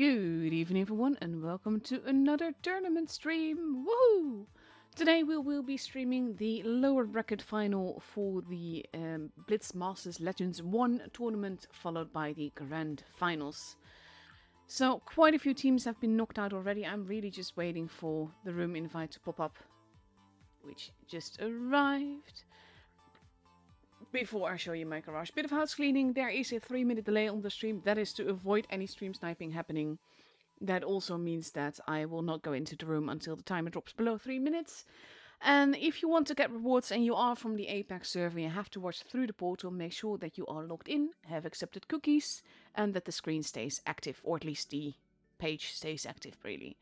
Good evening, everyone, and welcome to another tournament stream. Woohoo! Today we will be streaming the lower bracket final for the Blitz Masters Legends 1 tournament, followed by the Grand Finals. So, quite a few teams have been knocked out already. I'm really just waiting for the room invite to pop up, which just arrived. Before I show you my garage, bit of house cleaning. There is a 3-minute delay on the stream. That is to avoid any stream sniping happening. That also means that I will not go into the room until the timer drops below 3 minutes. And if you want to get rewards and you are from the APAC server, you have to watch through the portal, make sure that you are logged in, have accepted cookies, and that the screen stays active, or at least the page stays active, really.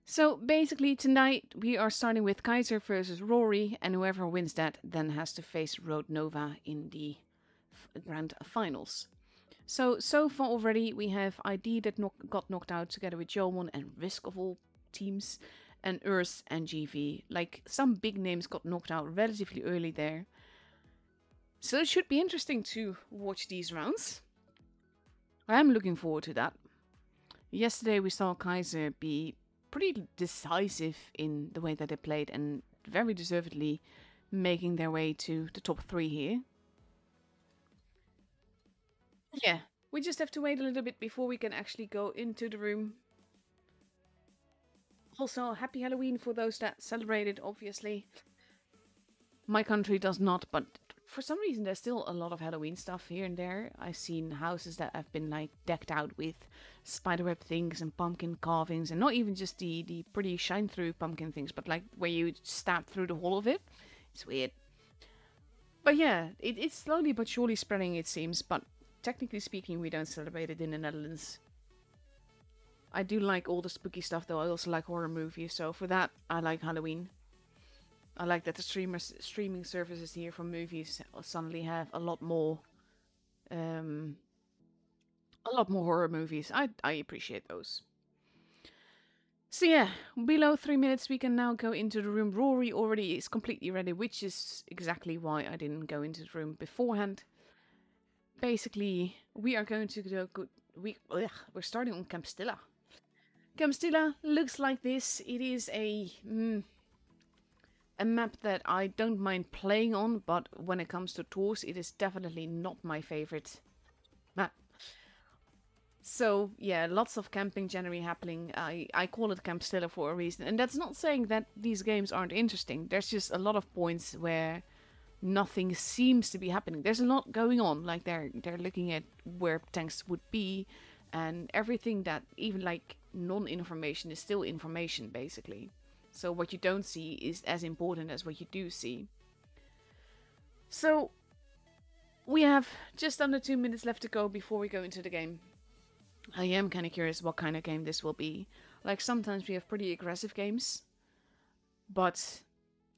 So basically tonight we are starting with Kaiser versus Rory, and whoever wins that then has to face Road Nova in the Grand Finals. So far already we have ID that got knocked out together with Jomon and Risk of all teams, and Earth and GV. Like, some big names got knocked out relatively early there. So it should be interesting to watch these rounds. I'm looking forward to that. Yesterday we saw Kaiser be pretty decisive in the way that they played and very deservedly making their way to the top 3 here. Yeah, we just have to wait a little bit before we can actually go into the room. Also, happy Halloween for those that celebrate it, obviously. My country does not, but for some reason there's still a lot of Halloween stuff here and there. I've seen houses that have been like decked out with spiderweb things and pumpkin carvings, and not even just the pretty shine-through pumpkin things, but like where you stab through the whole of it. It's weird. But yeah, it's slowly but surely spreading, it seems, but technically speaking we don't celebrate it in the Netherlands. I do like all the spooky stuff though. I also like horror movies, so for that I like Halloween. I like that the streaming services here for movies suddenly have a lot more horror movies. I appreciate those. So yeah, below 3 minutes we can now go into the room. Rory already is completely ready, which is exactly why I didn't go into the room beforehand. Basically, we are going to go. We're starting on Castilla. Castilla looks like this. It is a map that I don't mind playing on, but when it comes to tours, it is definitely not my favorite map. So yeah, lots of camping generally happening. I call it Castilla for a reason, and that's not saying that these games aren't interesting. There's just a lot of points where nothing seems to be happening. There's a lot going on. Like they're looking at where tanks would be, and everything that even like non-information is still information basically. So what you don't see is as important as what you do see. So we have just under 2 minutes left to go before we go into the game. I am kind of curious what kind of game this will be. Like, sometimes we have pretty aggressive games, but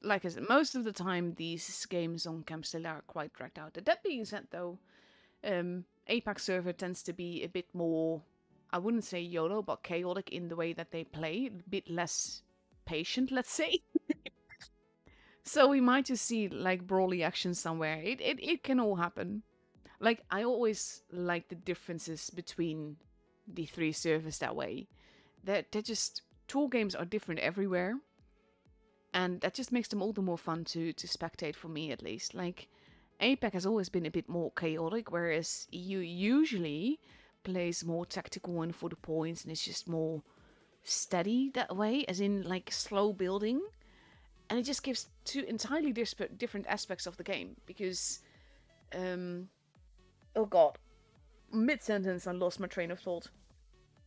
like I said, most of the time these games on Castilla are quite dragged out. That being said though, APAC server tends to be a bit more, I wouldn't say YOLO, but chaotic in the way that they play, a bit less patient, let's say. So we might just see like brawly action somewhere. It can all happen. Like, I always like the differences between the 3 servers that way. They're just, tour games are different everywhere, and that just makes them all the more fun to spectate, for me at least. Like, APAC has always been a bit more chaotic, whereas EU usually plays more tactical and for the points, and it's just more steady that way, as in like slow building. And it just gives 2 entirely different aspects of the game, because oh god, mid-sentence I lost my train of thought.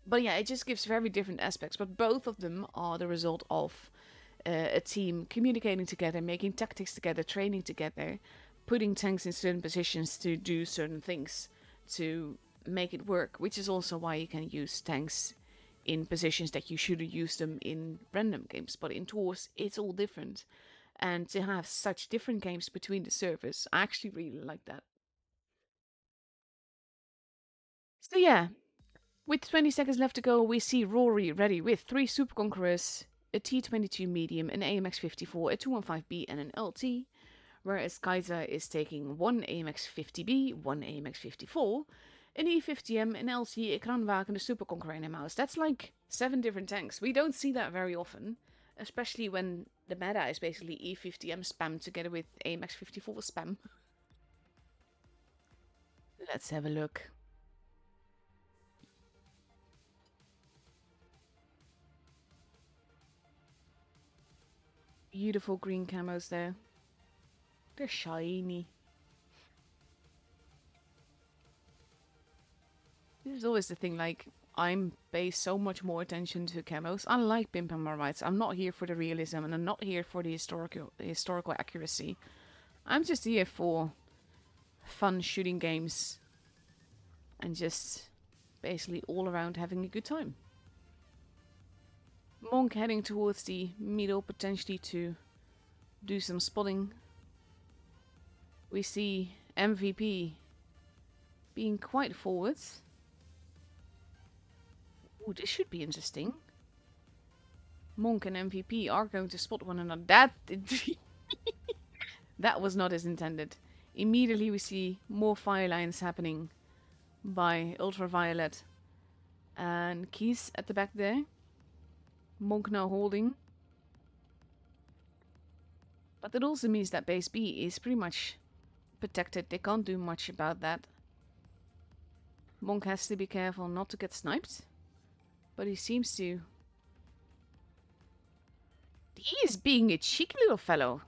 But yeah, it just gives very different aspects, but both of them are the result of a team communicating together, making tactics together, training together, putting tanks in certain positions to do certain things to make it work, which is also why you can use tanks in positions that you shouldn't use them in random games. But in tours, it's all different. And to have such different games between the servers, I actually really like that. So yeah, with 20 seconds left to go, we see Rory ready with 3 Super Conquerors, a T-22 medium, an AMX-54, a 215B, and an LT, whereas Kaiser is taking 1 AMX-50B, 1 AMX-54, an E50M, an LC, a Kranwagen, and a Superconqueror in a mouse. That's like 7 different tanks. We don't see that very often, especially when the meta is basically E50M spam together with AMX 54 spam. Let's have a look. Beautiful green camos there. They're shiny. This is always the thing, like, I'm pay so much more attention to camos. I like Pimp and Marmites. I'm not here for the realism, and I'm not here for the historical accuracy. I'm just here for fun shooting games and just basically all around having a good time. Monk heading towards the middle, potentially to do some spotting. We see MVP being quite forward. Ooh, this should be interesting. Monk and MVP are going to spot one another. That was not as intended. Immediately we see more fire lines happening by Ultraviolet and Keys at the back there. Monk now holding. But that also means that base B is pretty much protected. They can't do much about that. Monk has to be careful not to get sniped. But he seems to... He is being a cheeky little fellow.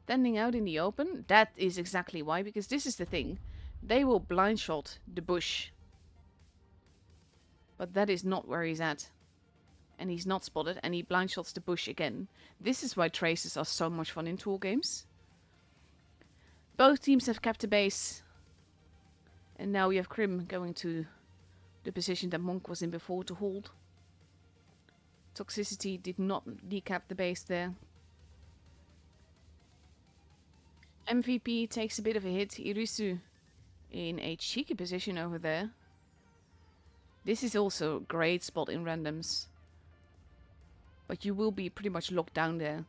Standing out in the open. That is exactly why. Because this is the thing. They will blind shot the bush. But that is not where he's at. And he's not spotted. And he blind shots the bush again. This is why traces are so much fun in tool games. Both teams have kept the base. And now we have Krim going to the position that Monk was in before to hold. Toxicity did not decap the base there. MVP takes a bit of a hit. Irisu in a cheeky position over there. This is also a great spot in randoms. But you will be pretty much locked down there.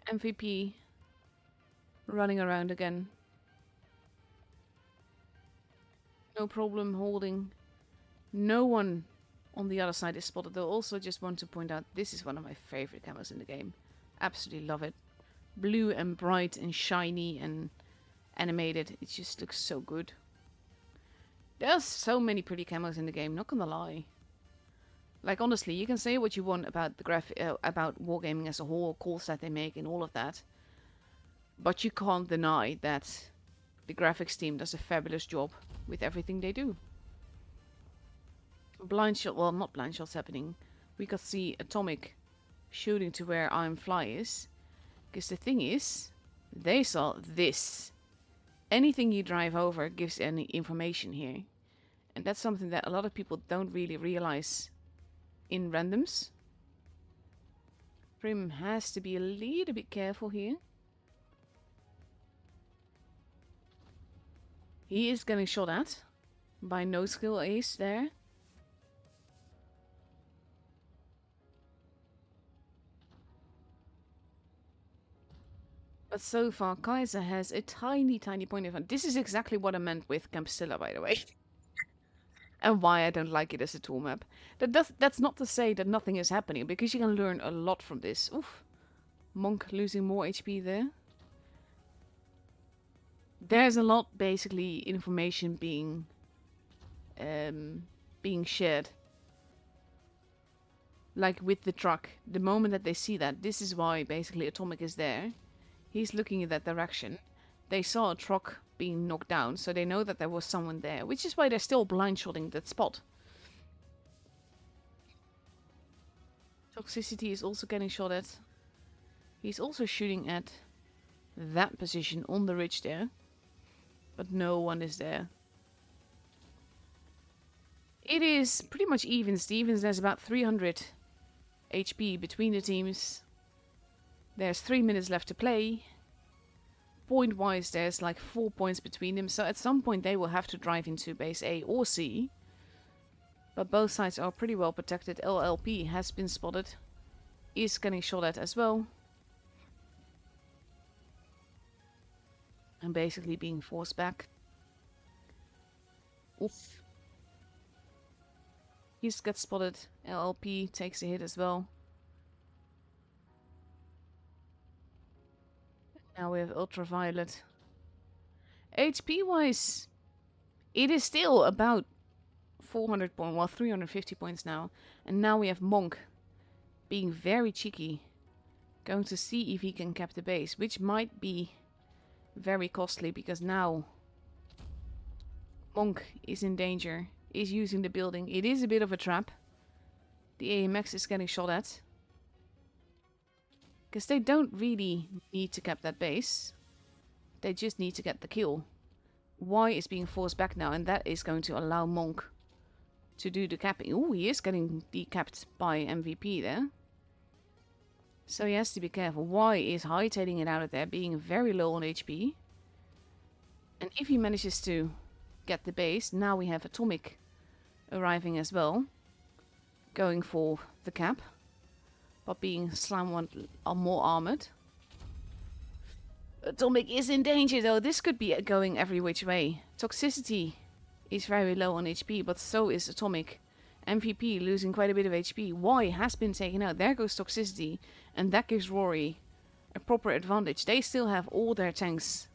MVP running around again. No problem holding. No one on the other side is spotted. Though also just want to point out, this is one of my favorite camos in the game. Absolutely love it. Blue and bright and shiny and animated. It just looks so good. There's so many pretty camos in the game, not gonna lie. Like honestly, you can say what you want about the about wargaming as a whole, calls that they make and all of that. But you can't deny that the graphics team does a fabulous job with everything they do. Blind shot, well, not blind shots happening. We could see Atomic shooting to where I'm Fly is. Because the thing is, they saw this. Anything you drive over gives any information here. And that's something that a lot of people don't really realize in randoms. Prim has to be a little bit careful here. He is getting shot at by no skill ace there. But so far, Kaiser has a tiny point of... This is exactly what I meant with Castilla, by the way. And why I don't like it as a tool map. That's not to say that nothing is happening, because you can learn a lot from this. Oof. Monk losing more HP there. There's a lot, basically, information being shared. Like with the truck. The moment that they see that, this is why basically Atomic is there. He's looking in that direction. They saw a truck being knocked down, so they know that there was someone there, which is why they're still blind shotting that spot. Toxicity is also getting shot at. He's also shooting at that position on the ridge there. But no one is there. It is pretty much even Stevens. There's about 300 HP between the teams. There's 3 minutes left to play. Point-wise, there's like 4 points between them. So at some point they will have to drive into base A or C. But both sides are pretty well protected. LLP has been spotted. Is getting shot at as well. and basically being forced back. Oof. He just gets spotted. LLP takes a hit as well. Now we have Ultraviolet. HP wise, it is still about 400 points, well 350 points now. And now we have Monk being very cheeky. Going to see if he can cap the base, which might be very costly because now Monk is in danger, is using the building. It is a bit of a trap. The AMX is getting shot at. Because they don't really need to cap that base. They just need to get the kill. Y is being forced back now, and that is going to allow Monk to do the capping. Oh, he is getting decapped by MVP there. So he has to be careful. Y is hightailing it out of there, being very low on HP. And if he manages to get the base, now we have Atomic arriving as well. Going for the cap. But being slammed more armored. Atomic is in danger though. This could be going every which way. Toxicity is very low on HP, but so is Atomic. MVP losing quite a bit of HP. Y has been taken out. There goes Toxicity. And that gives Rory a proper advantage. They still have all their tanks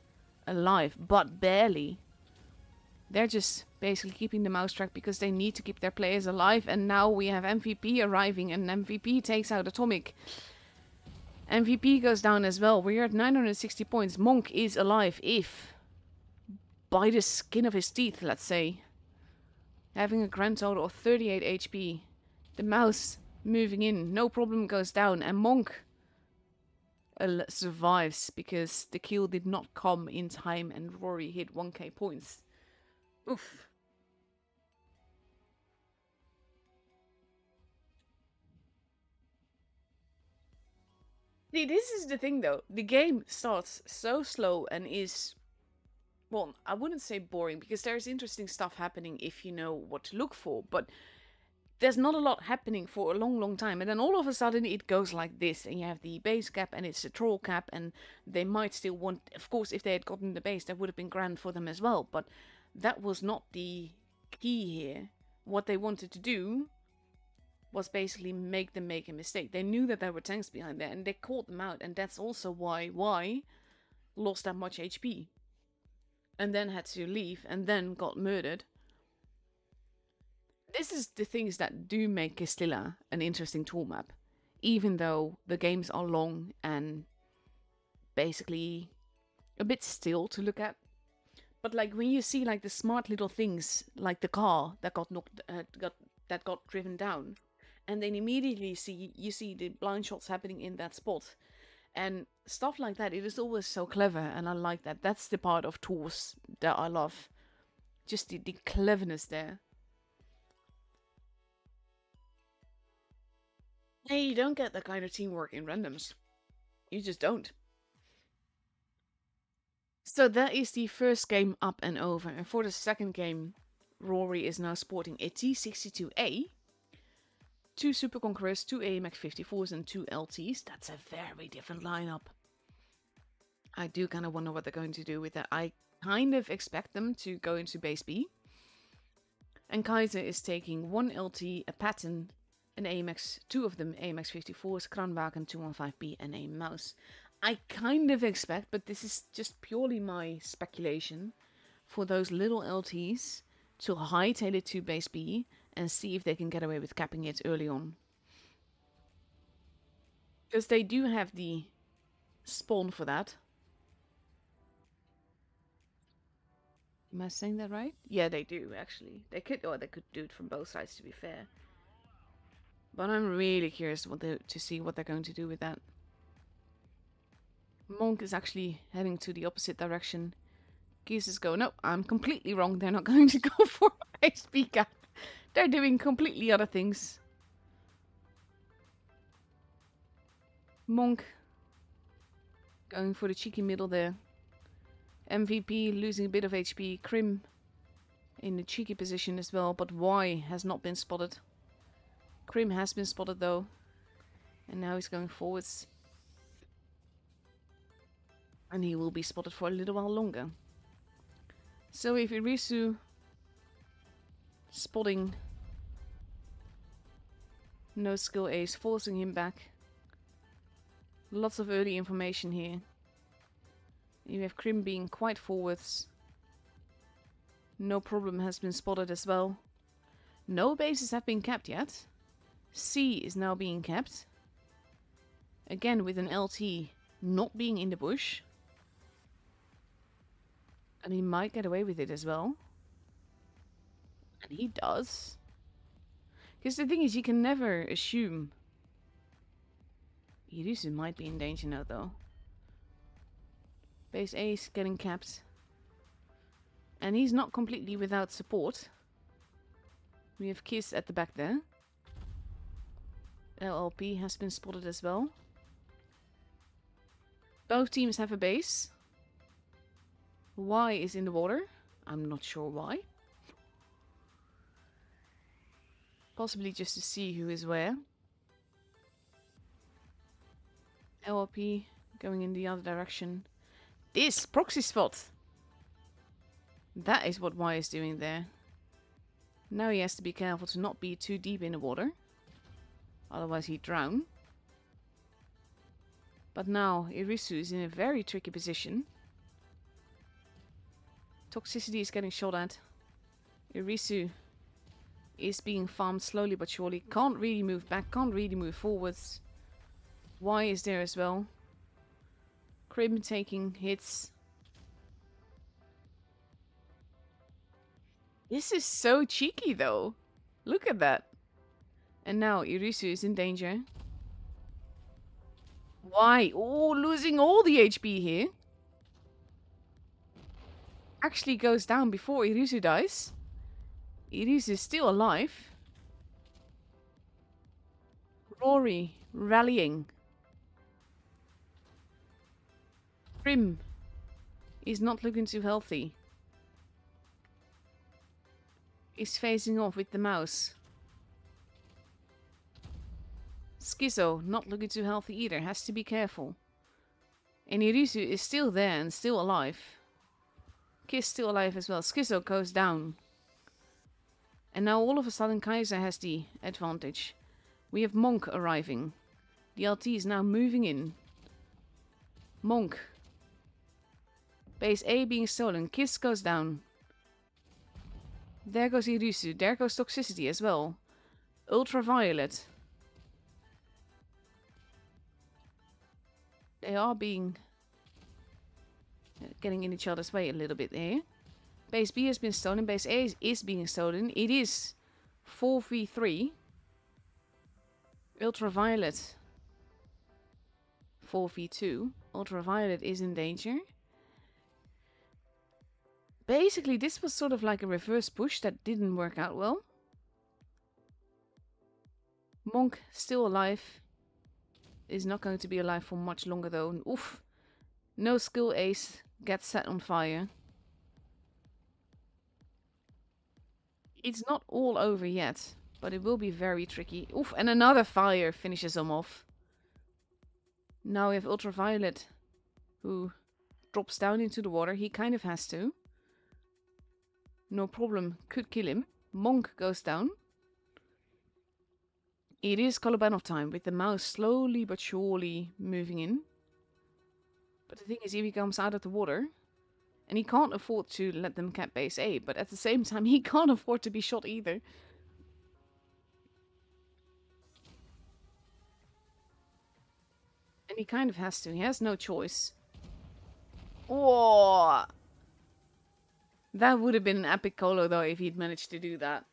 alive, but barely. They're just basically keeping the mousetrap because they need to keep their players alive. And now we have MVP arriving, and MVP takes out Atomic. MVP goes down as well. We're at 960 points. Monk is alive, if by the skin of his teeth, let's say. Having a grand total of 38 HP. The mouse moving in, no problem, goes down. And Monk survives because the kill did not come in time and Rory hit 1k points. Oof. See, this is the thing though. The game starts so slow and is, well, I wouldn't say boring because there's interesting stuff happening if you know what to look for, but there's not a lot happening for a long time, and then all of a sudden it goes like this, and you have the base cap and it's a troll cap, and they might still want, of course, if they had gotten the base, that would have been grand for them as well, but that was not the key here. What they wanted to do was basically make them make a mistake. They knew that there were tanks behind there, and they caught them out, and that's also why Y lost that much HP. And then had to leave, and then got murdered. This is the things that do make Castilla an interesting tool map. Even though the games are long and basically a bit still to look at. But like when you see like the smart little things, like the car that got got driven down, and then immediately you see the blind shots happening in that spot, and stuff like that. It is always so clever, and I like that. That's the part of tools that I love. Just the cleverness there. Hey, you don't get that kind of teamwork in randoms. You just don't. So that is the first game up and over. And for the second game, Rory is now sporting a T62A, 2 Super Conquerors, 2 AMX 54s, and 2 LTs. That's a very different lineup. I do kind of wonder what they're going to do with that. I kind of expect them to go into base B. And Kaiser is taking 1 LT, a Patton, an AMX, 2 of them AMX 54s, Kranwagen 215B, and a mouse. I kind of expect, but this is just purely my speculation, for those little LTs to hightail it to base B and see if they can get away with capping it early on. Because they do have the spawn for that. Am I saying that right? Yeah, they do, actually. They could do it from both sides, to be fair. But I'm really curious to see what they're going to do with that. Monk is actually heading to the opposite direction. Geese is going, no, I'm completely wrong. They're not going to go for HP cap. They're doing completely other things. Monk going for the cheeky middle there. MVP losing a bit of HP. Krim in the cheeky position as well, but Y has not been spotted. Krim has been spotted though. And now he's going forwards. And he will be spotted for a little while longer. So if Irisu spotting no skill ace, forcing him back. Lots of early information here. You have Krim being quite forwards. No problem has been spotted as well. No bases have been capped yet. C is now being capped. Again with an LT not being in the bush. And he might get away with it as well. And he does. Because the thing is, you can never assume. Irisu might be in danger now though. Base Ace getting capped. And he's not completely without support. We have Kiss at the back there. LLP has been spotted as well. Both teams have a base. Y is in the water. I'm not sure why. Possibly just to see who is where. LLP going in the other direction. This proxy spot! That is what Y is doing there. Now he has to be careful to not be too deep in the water. Otherwise he'd drown. But now Irisu is in a very tricky position. Toxicity is getting shot at. Irisu is being farmed slowly but surely. Can't really move back, can't really move forwards. Y is there as well. Krim taking hits. This is so cheeky though. Look at that. And now Irisu is in danger. Why? Oh, losing all the HP here. Actually goes down before Irisu dies. Irisu is still alive. Rory rallying. Krim is not looking too healthy. Is facing off with the mouse. Schizo not looking too healthy either. Has to be careful. And Irisu is still there and still alive. Kiss still alive as well. Schizo goes down. And now all of a sudden Kaiser has the advantage. We have Monk arriving. The LT is now moving in. Monk. Base A being stolen. Kiss goes down. There goes Irisu. There goes Toxicity as well. Ultraviolet. They are being... getting in each other's way a little bit there. Base B has been stolen. Base A is being stolen. It is 4v3. Ultraviolet 4v2. Ultraviolet is in danger. Basically, this was sort of like a reverse push that didn't work out well. Monk still alive. Is not going to be alive for much longer though. Oof. No skill ace gets set on fire. It's not all over yet, but it will be very tricky. Oof, and another fire finishes him off. Now we have Ultraviolet, who drops down into the water. He kind of has to. No problem, could kill him. Monk goes down. It is Colobanov time, with the mouse slowly but surely moving in. But the thing is, if he comes out of the water, and he can't afford to let them cap base A, but at the same time, he can't afford to be shot either. And he kind of has to. He has no choice. Oh! That would have been an epic colo though if he'd managed to do that.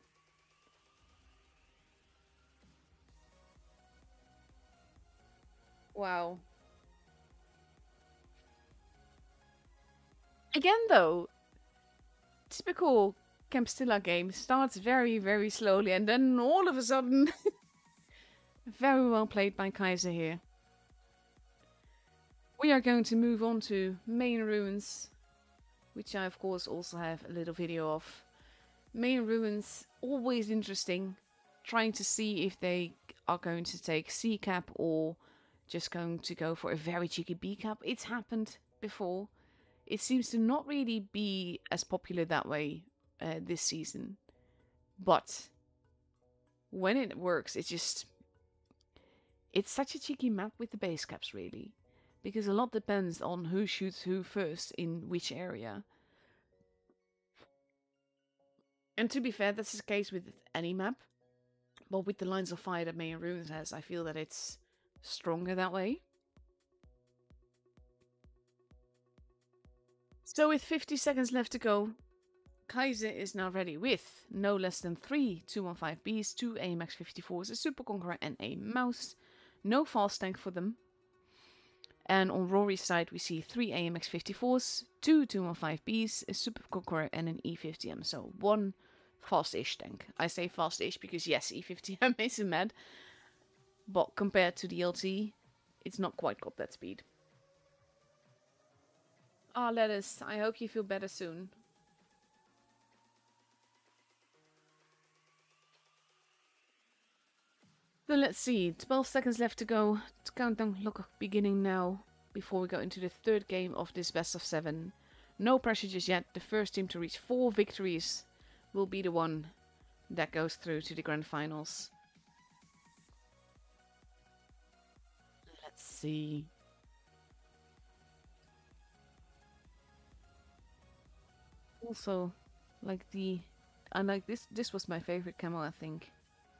Wow. Again though, typical Castilla game starts very, very slowly and then all of a sudden... Very well played by Kaiser here. We are going to move on to Mayan ruins, which I of course also have a little video of. Mayan ruins, always interesting, trying to see if they are going to take C cap or just going to go for a very cheeky B cap. It's happened before, it seems to not really be as popular that way this season. But when it works, it's such a cheeky map with the base caps, really. Because a lot depends on who shoots who first in which area. And to be fair, that's the case with any map. But with the lines of fire that Mayan Ruins has, I feel that it's stronger that way. So with 50 seconds left to go, Kaiser is now ready with no less than 3 215Bs, 2 AMX 54s, a Super Conqueror and a Mouse. No fast tank for them. And on Rory's side we see 3 AMX 54s, 2 215Bs, a Super Conqueror and an E50M. So 1 fast-ish tank. I say fast-ish because yes, E50M is mad. But compared to the LT, it's not quite got that speed. Ah, Lettuce, I hope you feel better soon. So let's see, 12 seconds left to go. The countdown clock beginning now, before we go into the third game of this best of 7. No pressure just yet. The first team to reach 4 victories will be the one that goes through to the grand finals. Let's see. Also, like this was my favorite camo, I think.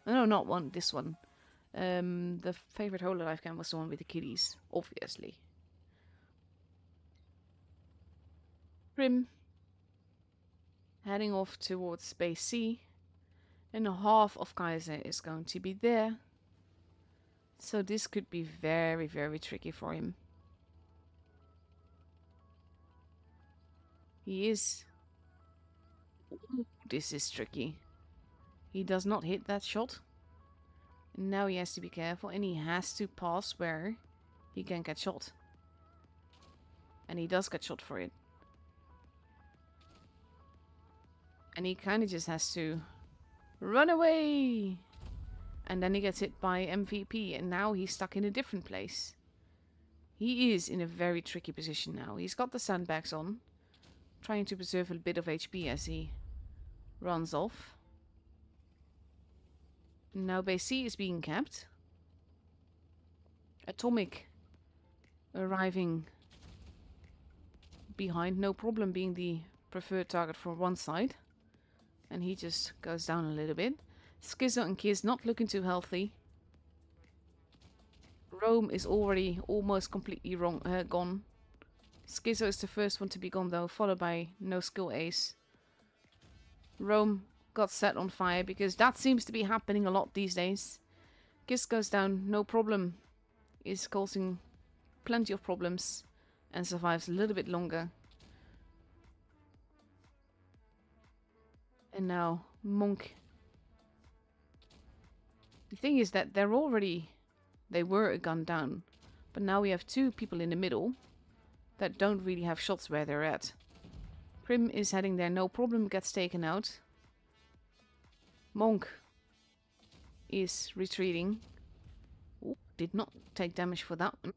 No, not one, this one. The favorite Hololive cam was the one with the kitties, obviously. Prim heading off towards Space C, and half of Kaiser is going to be there. So this could be very, very tricky for him. He is... Ooh, this is tricky. He does not hit that shot. And now he has to be careful, and he has to pass where he can get shot. And he does get shot for it. And he kind of just has to run away. And then he gets hit by MVP, and now he's stuck in a different place. He is in a very tricky position now. He's got the sandbags on, trying to preserve a bit of HP as he runs off. Now base C is being capped. Atomic arriving behind, no problem being the preferred target for one side. And he just goes down a little bit. Skizzo and Kiz not looking too healthy. Rome is already almost completely gone. Skizzo is the first one to be gone though, followed by No Skill Ace. Rome got set on fire because that seems to be happening a lot these days. Kiz goes down, no problem. Is causing plenty of problems and survives a little bit longer. And now Monk. The thing is that they were a gun down, but now we have 2 people in the middle that don't really have shots where they're at. Prim is heading there, no problem, gets taken out. Monk is retreating. Ooh, did not take damage for that one.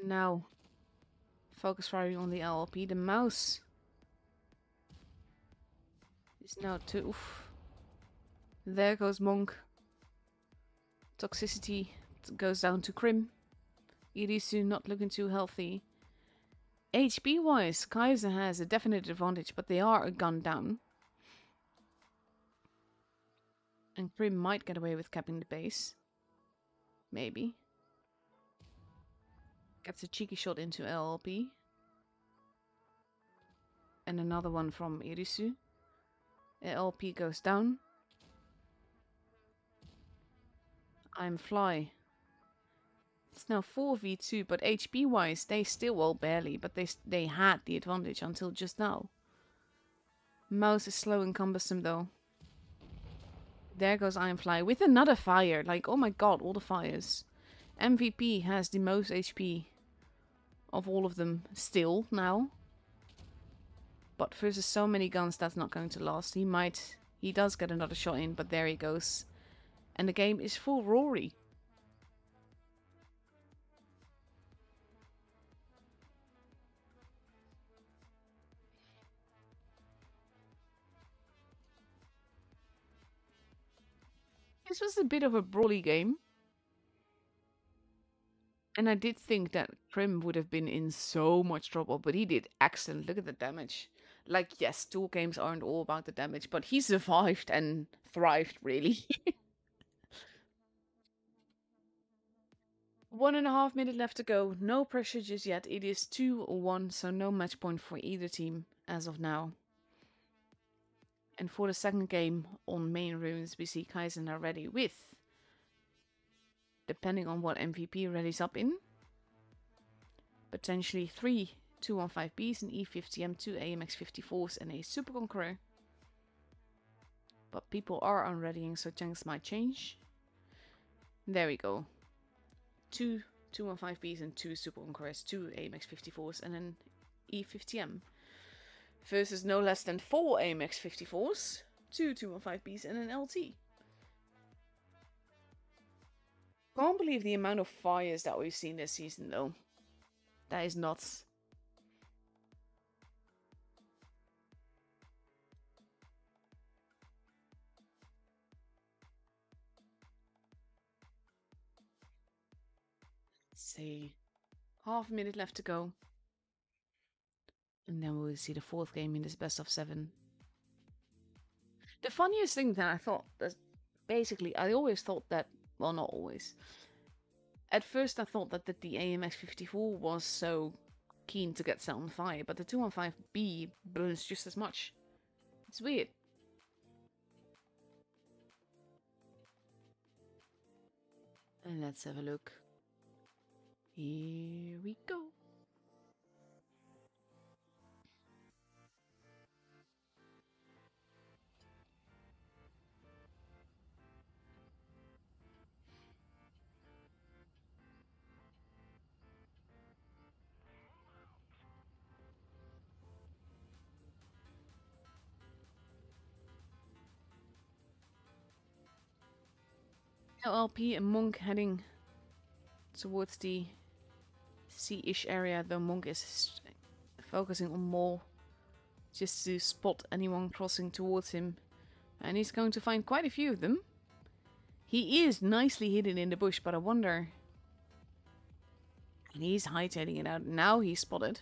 Now, focus firing on the LLP. The mouse is now too... Oof. There goes Monk. Toxicity goes down to Krim. Irisu not looking too healthy. HP wise, Kaiser has a definite advantage, but they are a gun down. And Krim might get away with capping the base. Maybe. Gets a cheeky shot into LLP. And another one from Irisu. LLP goes down. I'm Fly. It's now 4v2, but HP wise they still, well, barely, but they had the advantage until just now. Mouse is slow and cumbersome though. There goes Ironfly with another fire. Like, oh my god, all the fires. MVP has the most HP of all of them still now. But versus so many guns, that's not going to last. He does get another shot in, but there he goes. And the game is full Rory. This was a bit of a brawly game. And I did think that Prim would have been in so much trouble, but he did excellent. Look at the damage. Like, yes, duel games aren't all about the damage, but he survived and thrived, really. 1.5 minutes left to go. No pressure just yet. It is 2-1, so no match point for either team as of now. And for the second game on main runes, we see Kaizen are ready with, depending on what MVP readies up in, potentially 3 215Bs, an E50M, 2 AMX54s, and a Super Conqueror. But people are unreadying, so chunks might change. There we go. 2 215Bs and 2 Super Conquerors, 2 AMX54s, and an E50M. Versus no less than 4 AMX54s, 2 215Bs, and an LT. Can't believe the amount of fires that we've seen this season, though. That is nuts. Let's see. 1/2 minute left to go. And then we'll see the fourth game in this best of 7. The funniest thing that I thought, that basically, I always thought that, well, not always. At first I thought that the AMX54 was so keen to get set on fire, but the 215B burns just as much. It's weird. And let's have a look. Here we go. LLP and Monk heading towards the sea-ish area, though Monk is focusing on more just to spot anyone crossing towards him. And he's going to find quite a few of them. He is nicely hidden in the bush, but I wonder... And he's hightailing it out. Now he's spotted.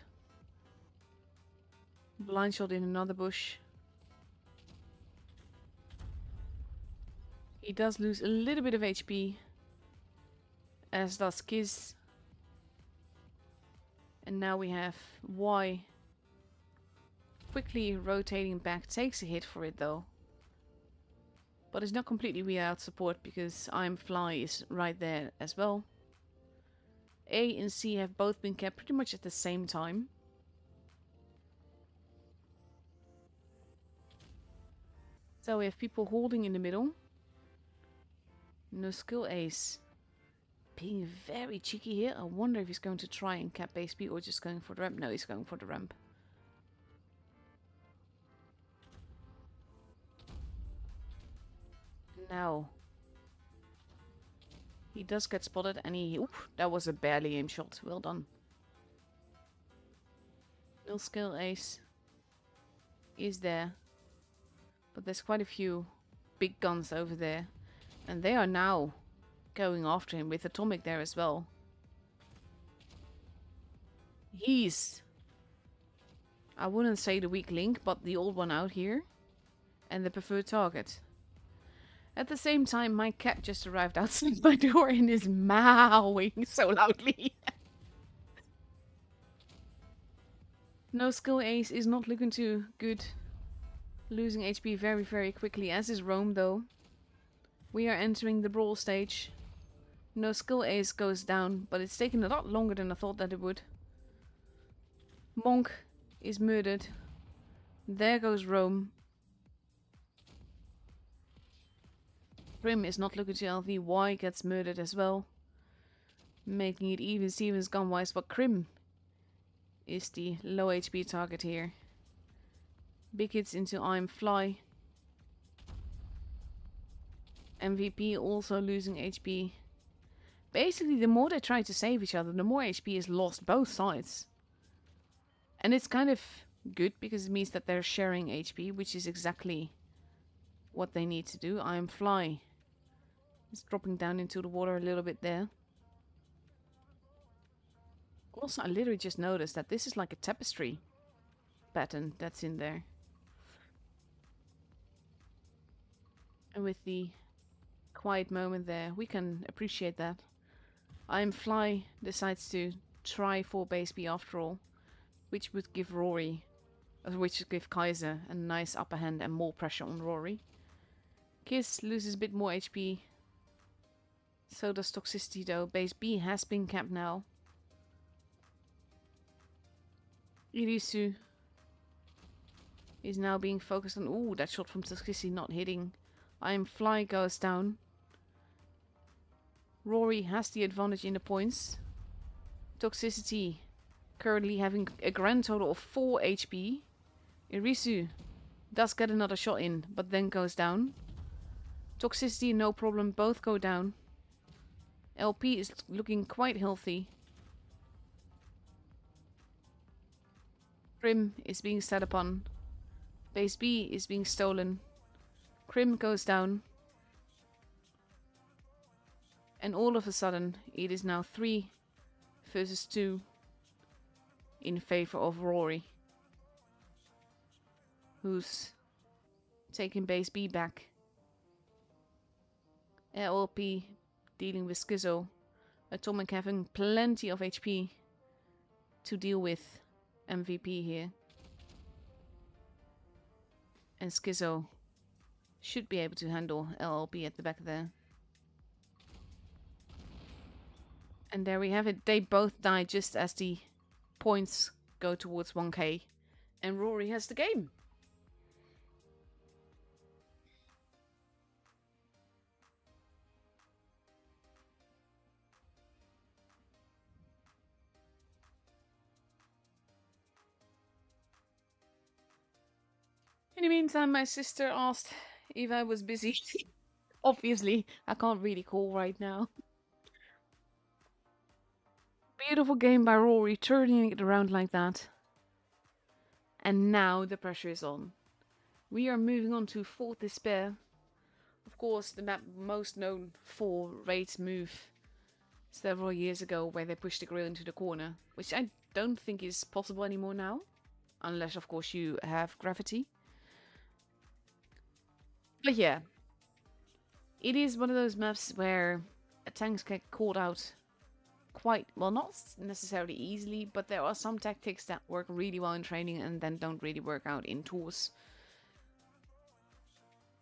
Blind shot in another bush. He does lose a little bit of HP. As does Kiz. And now we have Y quickly rotating back. Takes a hit for it though. But it's not completely without support because I'm Fly is right there as well. A and C have both been kept pretty much at the same time. So we have people holding in the middle. No skill ace. Being very cheeky here. I wonder if he's going to try and cap base B or just going for the ramp. No, he's going for the ramp. Now. He does get spotted and he... Oop, that was a barely aimed shot. Well done. No skill ace is there. But there's quite a few big guns over there. And they are now going after him with Atomic there as well. He's... I wouldn't say the weak link, but the old one out here. And the preferred target. At the same time, my cat just arrived outside my door and is meowing so loudly. No skill ace is not looking too good. Losing HP very, very quickly, as is Rome though. We are entering the brawl stage. No skill ace goes down, but it's taken a lot longer than I thought that it would. Monk is murdered. There goes Rome. Prim is not looking to LV. Y gets murdered as well. Making it even Stevens gun-wise, but Krim is the low HP target here. Big hits into I'm Fly. MVP also losing HP. Basically, the more they try to save each other, the more HP is lost both sides. And it's kind of good because it means that they're sharing HP, which is exactly what they need to do. I'm Fly It's dropping down into the water a little bit there. Also, I literally just noticed that this is like a tapestry pattern that's in there. And with the quiet moment there, we can appreciate that. Fly decides to try for base B after all, which would give which would give Kaiser a nice upper hand and more pressure on Rory. Kiss loses a bit more HP. So does Toxicity though. Base B has been capped now. Irisu is now being focused on... Ooh, that shot from Toxicity not hitting. Fly goes down. Rory has the advantage in the points. Toxicity currently having a grand total of 4 HP. Irisu does get another shot in, but then goes down. Toxicity, no problem, both go down. LP is looking quite healthy. Crim is being set upon. Base B is being stolen. Crim goes down. And all of a sudden, it is now 3 versus 2 in favor of Rory, who's taking base B back. LP dealing with Schizo. Atomic having plenty of HP to deal with MVP here. And Schizo should be able to handle LLP at the back there. And there we have it. They both die just as the points go towards 1k. And Rory has the game. In the meantime, my sister asked if I was busy. Obviously, I can't really call right now. Beautiful game by Rory, turning it around like that. And now the pressure is on. We are moving on to Fourth Despair. Of course, the map most known for Raid's move several years ago, where they pushed the grill into the corner, which I don't think is possible anymore now. Unless, of course, you have gravity. But yeah, it is one of those maps where tanks get called out quite, well, not necessarily easily, but there are some tactics that work really well in training and then don't really work out in tours.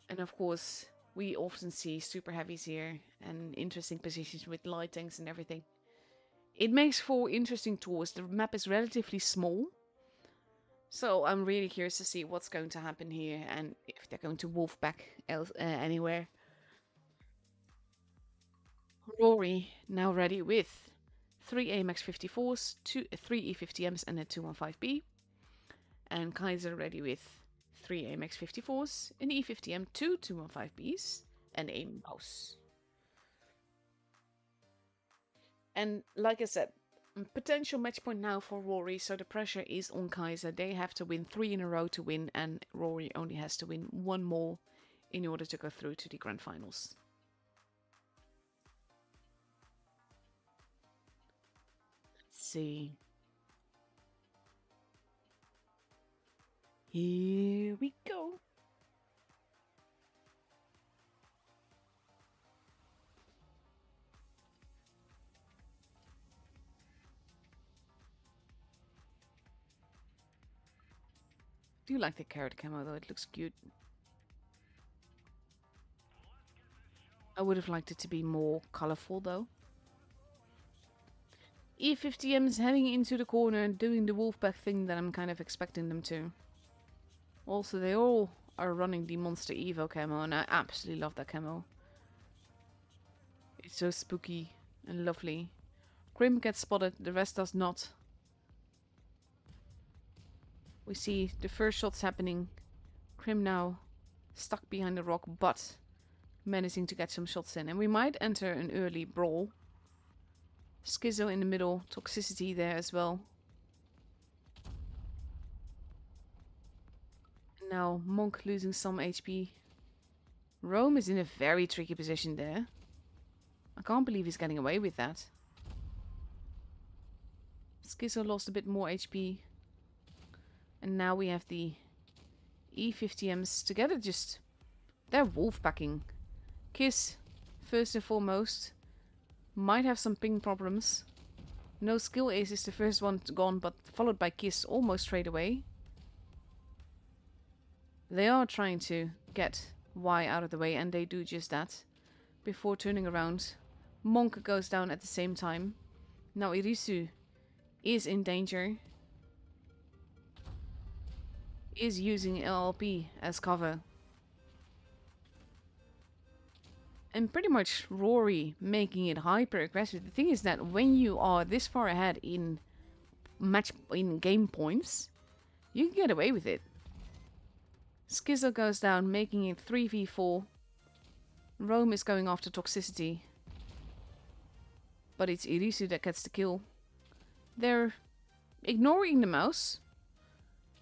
And of course, we often see super heavies here and interesting positions with light tanks and everything. It makes for interesting tours. The map is relatively small, so I'm really curious to see what's going to happen here and if they're going to wolf back anywhere. Rory now ready with 3 AMX 54s, 3 E50Ms and a 215B. And Kaiser ready with 3 AMX 54s, an E50M, 2 215Bs, and a mouse. And like I said, potential match point now for Rory, so the pressure is on Kaiser. They have to win 3 in a row to win, and Rory only has to win 1 more in order to go through to the grand finals. Let's see. Here we go. I do like the carrot camo though, it looks cute. I would have liked it to be more colorful though. E50M's heading into the corner and doing the wolfpack thing that I'm kind of expecting them to. Also, they all are running the Monster Evo camo, and I absolutely love that camo. It's so spooky and lovely. Grim gets spotted, the rest does not. We see the first shots happening. Grim now stuck behind the rock, but managing to get some shots in. And we might enter an early brawl. Schizo in the middle, Toxicity there as well. Now Monk losing some HP. Rome is in a very tricky position there. I can't believe he's getting away with that. Schizo lost a bit more HP. And now we have the E50Ms together just... They're wolfpacking. Kiss, first and foremost. Might have some ping problems. No skill ace is the first one gone, but followed by Kiss almost straight away. They are trying to get Y out of the way, and they do just that. Before turning around, Monk goes down at the same time. Now Irisu is in danger. Is using LLP as cover. And pretty much Rory making it hyper aggressive. The thing is that when you are this far ahead in game points, you can get away with it. Schizo goes down, making it 3v4. Rome is going after toxicity. But it's Irisu that gets the kill. They're ignoring the mouse.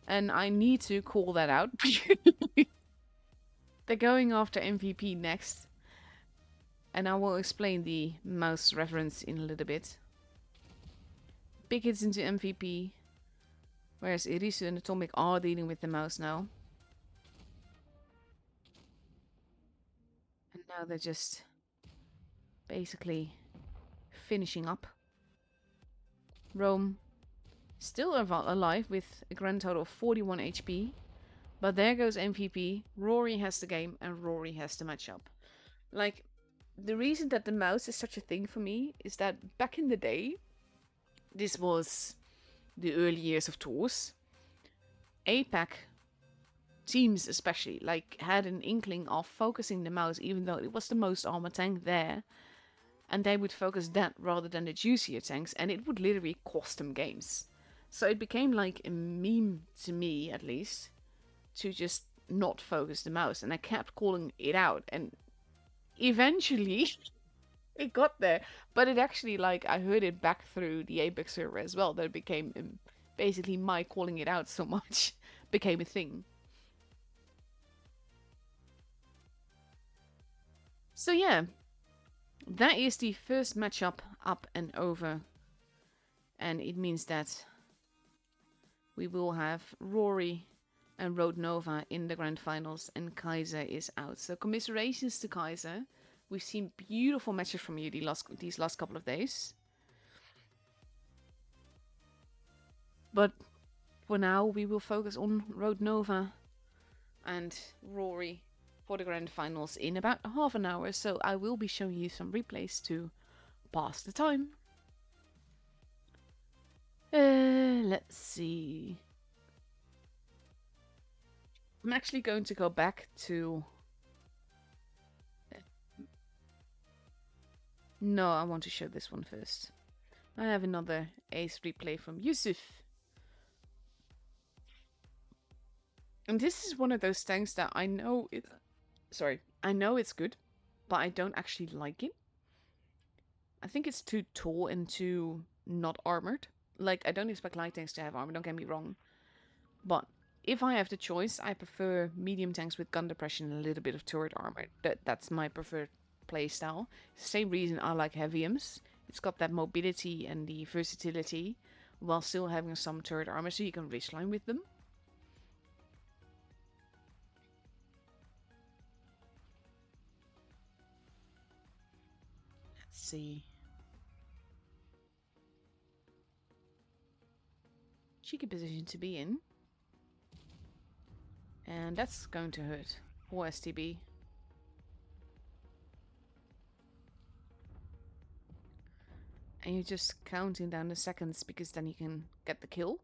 And I need to call that out. They're going after MVP next. And I will explain the mouse reference in a little bit. Big hits into MVP. Whereas Irisu and Atomic are dealing with the mouse now. And now they're just basically finishing up. Rome still alive with a grand total of 41 HP. But there goes MVP. Rory has the game and Rory has the matchup. Like, the reason that the mouse is such a thing for me is that back in the day, this was the early years of tours, APAC teams especially, like, had an inkling of focusing the mouse, even though it was the most armor tank there, and they would focus that rather than the juicier tanks, and it would literally cost them games. So it became like a meme, to me at least, to just not focus the mouse, and I kept calling it out, and eventually it got there. But it actually, like, I heard it back through the APAC server as well, that it became basically my calling it out so much became a thing. So yeah, that is the first matchup up and over, and it means that we will have Rory and Road Nova in the grand finals, and Kaiser is out. So commiserations to Kaiser. We've seen beautiful matches from you these last couple of days. But for now, we will focus on Road Nova and Rory for the grand finals in about half an hour. So I will be showing you some replays to pass the time. Let's see. I'm actually going to go back to... No, I want to show this one first. I have another ace replay from Yusuf. And this is one of those tanks that I know it... Sorry, I know it's good, but I don't actually like it. I think it's too tall and too not armored. Like, I don't expect light tanks to have armor, don't get me wrong. But if I have the choice, I prefer medium tanks with gun depression and a little bit of turret armor. That's my preferred playstyle. Same reason I like heaviums. It's got that mobility and the versatility, while still having some turret armor, so you can ridgeline with them. Let's see. Cheeky position to be in. And that's going to hurt. Poor STB. And you're just counting down the seconds because then you can get the kill.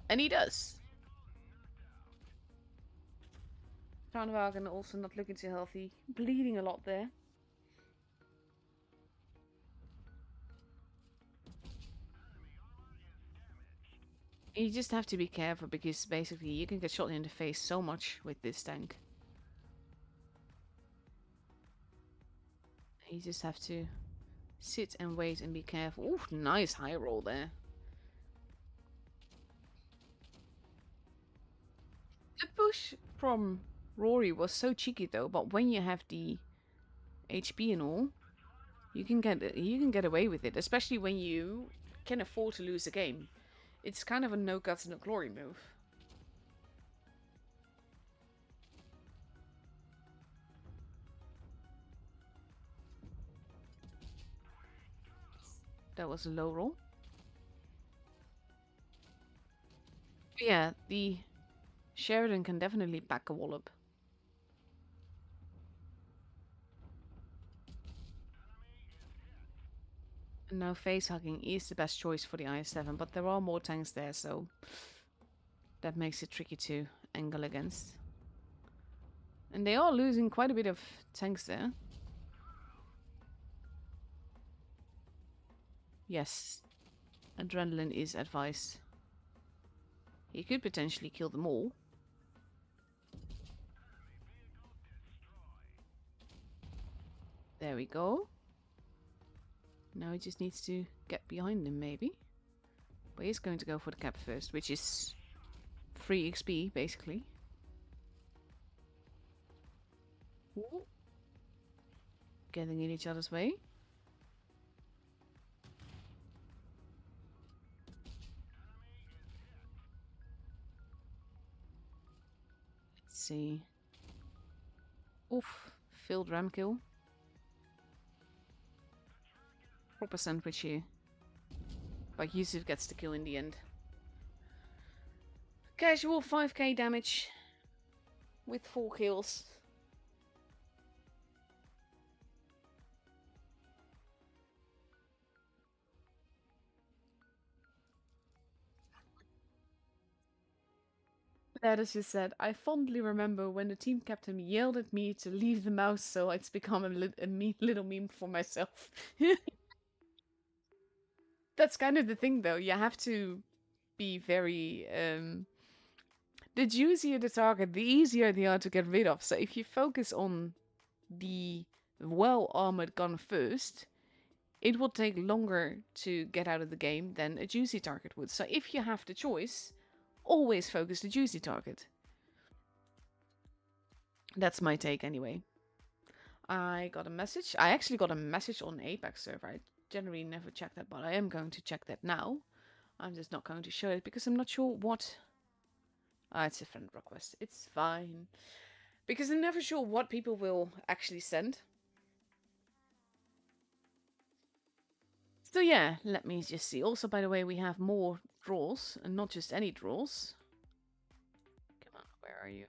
And he does. Kranwagen also not looking too healthy. Bleeding a lot there. You just have to be careful because basically you can get shot in the face so much with this tank. You just have to sit and wait and be careful. Ooh, nice high roll there. The push from Rory was so cheeky though, but when you have the HP and all, You can get away with it, especially when you can afford to lose a game. It's kind of a no guts no glory move. That was a low roll. But yeah, the Sheridan can definitely pack a wallop. And now face hugging is the best choice for the IS-7, but there are more tanks there, so that makes it tricky to angle against. And they are losing quite a bit of tanks there. Yes, adrenaline is advised. He could potentially kill them all. There we go. Now he just needs to get behind them, maybe. But he's going to go for the cap first, which is free XP, basically. Ooh. Getting in each other's way. Let's see. Oof, failed ram kill. Proper sandwich here. But Yusuf gets the kill in the end. Casual 5k damage with 4 kills. That is just said, I fondly remember when the team captain yelled at me to leave the mouse, so it's become a little meme for myself. That's kind of the thing, though. You have to be very... the juicier the target, the easier they are to get rid of. So if you focus on the well-armored gun first, it will take longer to get out of the game than a juicy target would. So if you have the choice, always focus the juicy target. That's my take anyway. I got a message. I actually got a message on APAC server. I generally never check that, but I am going to check that now. I'm just not going to show it because I'm not sure what... Ah, it's a friend request. It's fine. Because I'm never sure what people will actually send. So yeah, let me just see. Also, by the way, we have more draws, and not just any draws. Come on, where are you?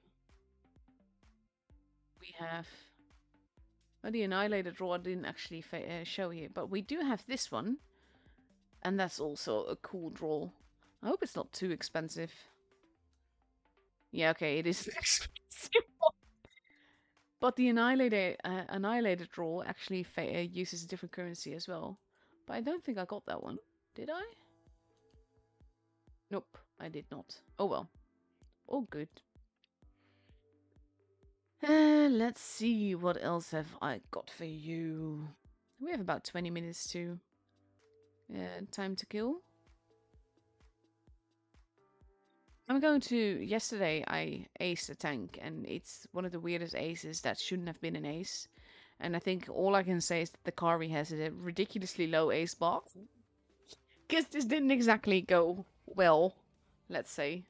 We have... Oh, the Annihilator draw I didn't actually show here, but we do have this one. And that's also a cool draw. I hope it's not too expensive. Yeah, okay, it is expensive. But the Annihilator draw actually uses a different currency as well. But I don't think I got that one. Did I? Nope, I did not. Oh well. All good. Let's see, what else have I got for you? We have about 20 minutes to time to kill. I'm going to... Yesterday I aced a tank, and it's one of the weirdest aces that shouldn't have been an ace. And I think all I can say is that the Kari has a ridiculously low ace box. Because this didn't exactly go well, let's say.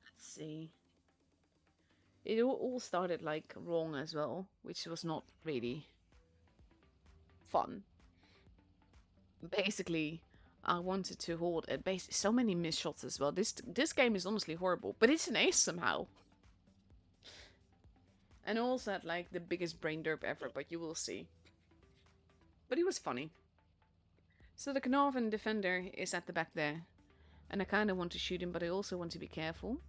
Let's see. It all started like wrong as well, which was not really fun. Basically, I wanted to hold a base. So many missed shots as well. This game is honestly horrible, but it's an ace somehow. And also had like the biggest brain derp ever, but you will see. But it was funny. So the Carnarvon defender is at the back there. And I kind of want to shoot him, but I also want to be careful.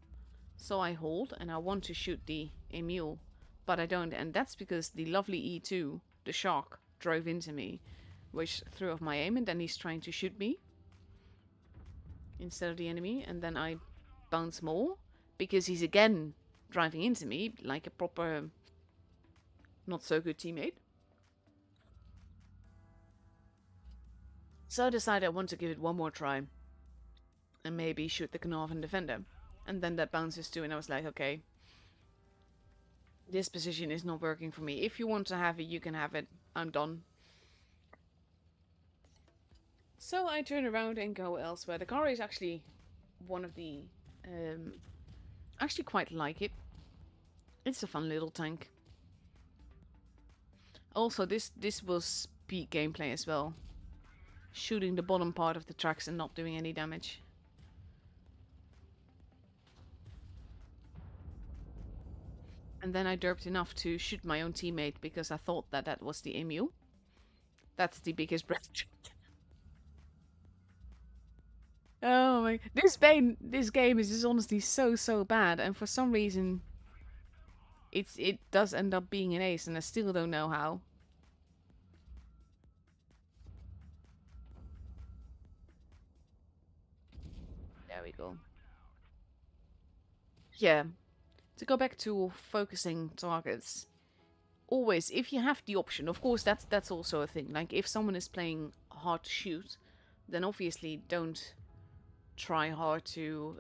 So I hold, and I want to shoot the Emil. But I don't, and that's because the lovely E2, the shark, drove into me. Which threw off my aim, and then he's trying to shoot me. Instead of the enemy, and then I bounce more. Because he's again driving into me, like a proper... not so good teammate. So I decided I want to give it one more try. And maybe shoot the Carnarvon defender. And then that bounces too, and I was like, okay, this position is not working for me. If you want to have it, you can have it. I'm done. So I turn around and go elsewhere. The car is actually one of the... Um, actually quite like it. It's a fun little tank. Also, this was peak gameplay as well. Shooting the bottom part of the tracks and not doing any damage. And then I derped enough to shoot my own teammate because I thought that that was the emu. That's the biggest breath. Oh my! This game is just honestly so bad, and for some reason, it does end up being an ace, and I still don't know how. There we go. Yeah, to go back to focusing targets. Always, if you have the option, of course, that's also a thing. Like if someone is playing hard to shoot, then obviously don't try hard to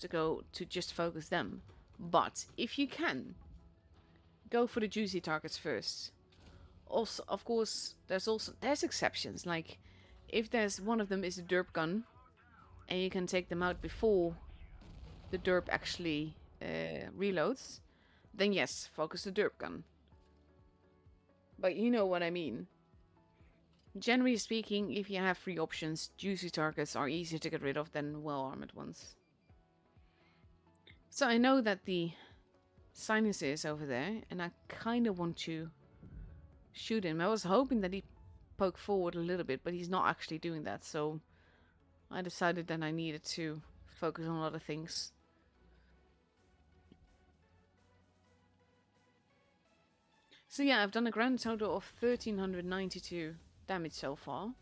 go to just focus them. But if you can, go for the juicy targets first. Also, of course, there's exceptions. Like if there's one of them is a derp gun, and you can take them out before the derp actually reloads, then yes, focus the derp gun. But you know what I mean. Generally speaking, if you have three options, juicy targets are easier to get rid of than well-armored ones. So I know that the sinus is over there, and I kind of want to shoot him. I was hoping that he'd poke forward a little bit, but he's not actually doing that, so I decided that I needed to focus on other things. So yeah, I've done a grand total of 1392 damage so far.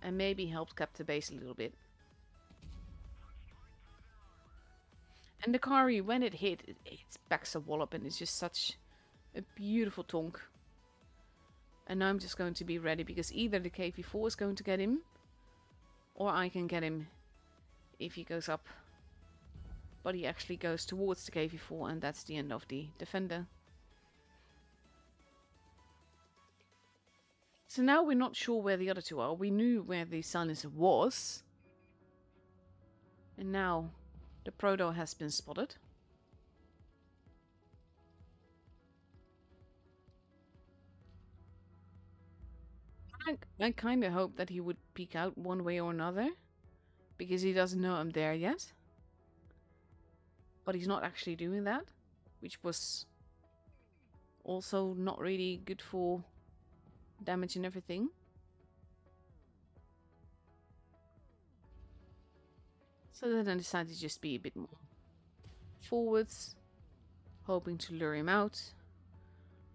And maybe helped cap the base a little bit. And the Kari, when it hit, it backs a wallop and it's just such a beautiful tonk. And now I'm just going to be ready because either the KV4 is going to get him, or I can get him if he goes up. But he actually goes towards the KV4 and that's the end of the defender. So now we're not sure where the other two are. We knew where the silencer was. And now the Proto has been spotted. I kind of hope that he would peek out one way or another. Because he doesn't know I'm there yet. But he's not actually doing that. Which was also not really good for damage and everything. So then I decided to just be a bit more forwards, hoping to lure him out.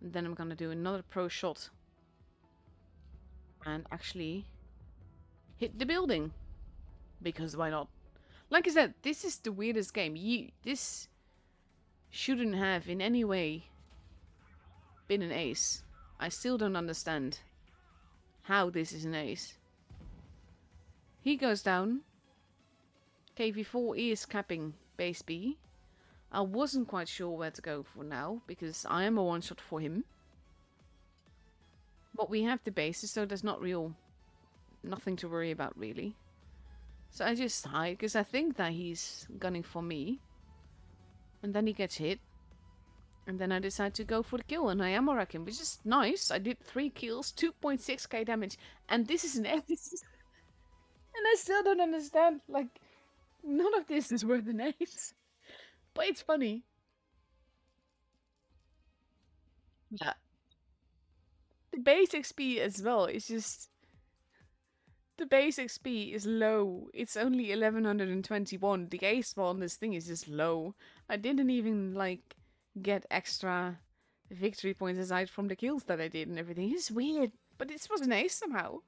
And then I'm gonna do another pro shot and actually hit the building. Because why not? Like I said, this is the weirdest game. This shouldn't have in any way been an ace. I still don't understand how this is an ace. He goes down. KV4 is capping base B. I wasn't quite sure where to go for now, because I am a one-shot for him. But we have the bases, so there's nothing to worry about, really. So I just hide, because I think that he's gunning for me. And then he gets hit. And then I decide to go for the kill, and I ammo rack him, which is nice. I did 3 kills, 2.6k damage, and this is an ace. And I still don't understand, like, none of this is worth an ace. But it's funny. Yeah. The base XP as well is just... The base XP is low. It's only 1121. The ace on this thing is just low. I didn't even, like, get extra victory points aside from the kills that I did and everything. It's weird, but this was an ace somehow.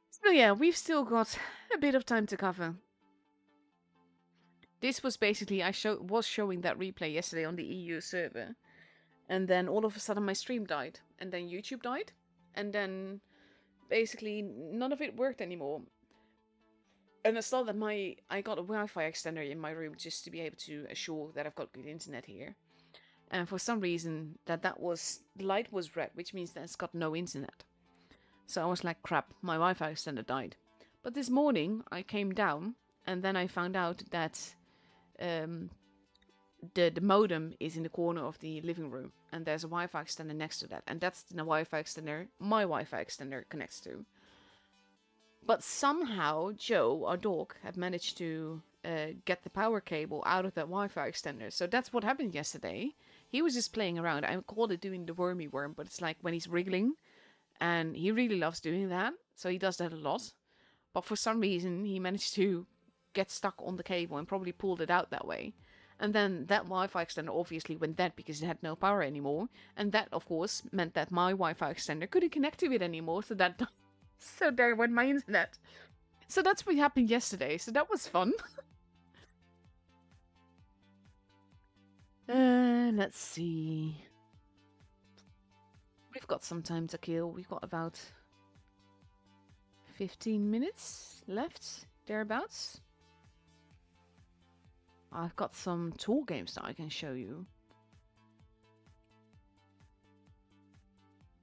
So yeah, we've still got a bit of time to cover. This was basically, was showing that replay yesterday on the EU server. And then all of a sudden my stream died. And then YouTube died. And then basically none of it worked anymore. And I saw that I got a Wi-Fi extender in my room just to be able to assure that I've got good internet here. And for some reason the light was red, which means that it's got no internet. So I was like, crap, my Wi-Fi extender died. But this morning I came down and then I found out that um, the modem is in the corner of the living room and there's a Wi-Fi extender next to that, and that's the Wi-Fi extender my Wi-Fi extender connects to. But somehow Joe, our dog, had managed to get the power cable out of that Wi-Fi extender. So that's what happened yesterday. He was just playing around. I called it doing the wormy worm, but it's like when he's wriggling, and he really loves doing that. So he does that a lot. But for some reason, he managed to get stuck on the cable and probably pulled it out that way. And then that Wi-Fi extender obviously went dead because it had no power anymore. And that, of course, meant that my Wi-Fi extender couldn't connect to it anymore. So that so there went my internet. So that's what happened yesterday. So that was fun. Let's see. We've got some time to kill. We've got about 15 minutes left, thereabouts. I've got some tool games that I can show you.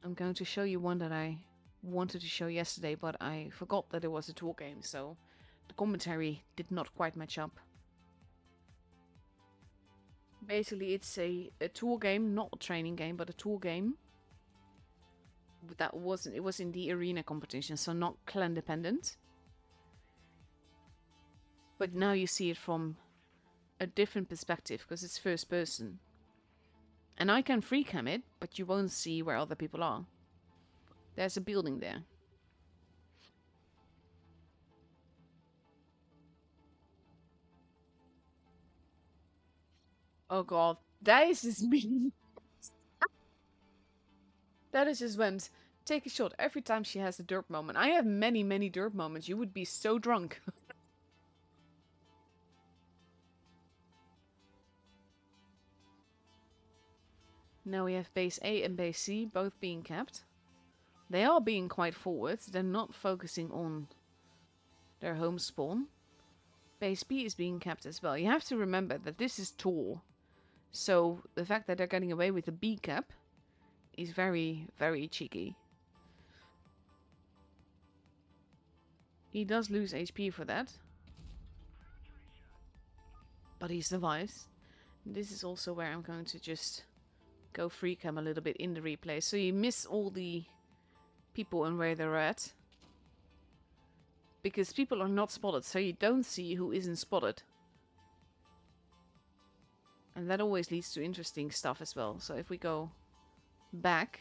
I'm going to show you one that I wanted to show yesterday, but I forgot that it was a tool game, so the commentary did not quite match up. Basically, it's a tool game, not a training game, but a tool game. It was in the arena competition, so not clan dependent. But now you see it from a different perspective, because it's first person. And I can free cam it, but you won't see where other people are. There's a building there. Oh god, that is just mean. That is just when take a shot every time she has a derp moment. I have many, many derp moments. You would be so drunk. Now we have base A and base C both being kept. They are being quite forward. They're not focusing on their home spawn. Base B is being kept as well. You have to remember that this is Tor. So the fact that they're getting away with the B cap is very, very cheeky. He does lose HP for that. But he survives. This is also where I'm going to just go free cam a little bit in the replay. So you miss all the people and where they're at. Because people are not spotted, so you don't see who isn't spotted. And that always leads to interesting stuff as well. So if we go back,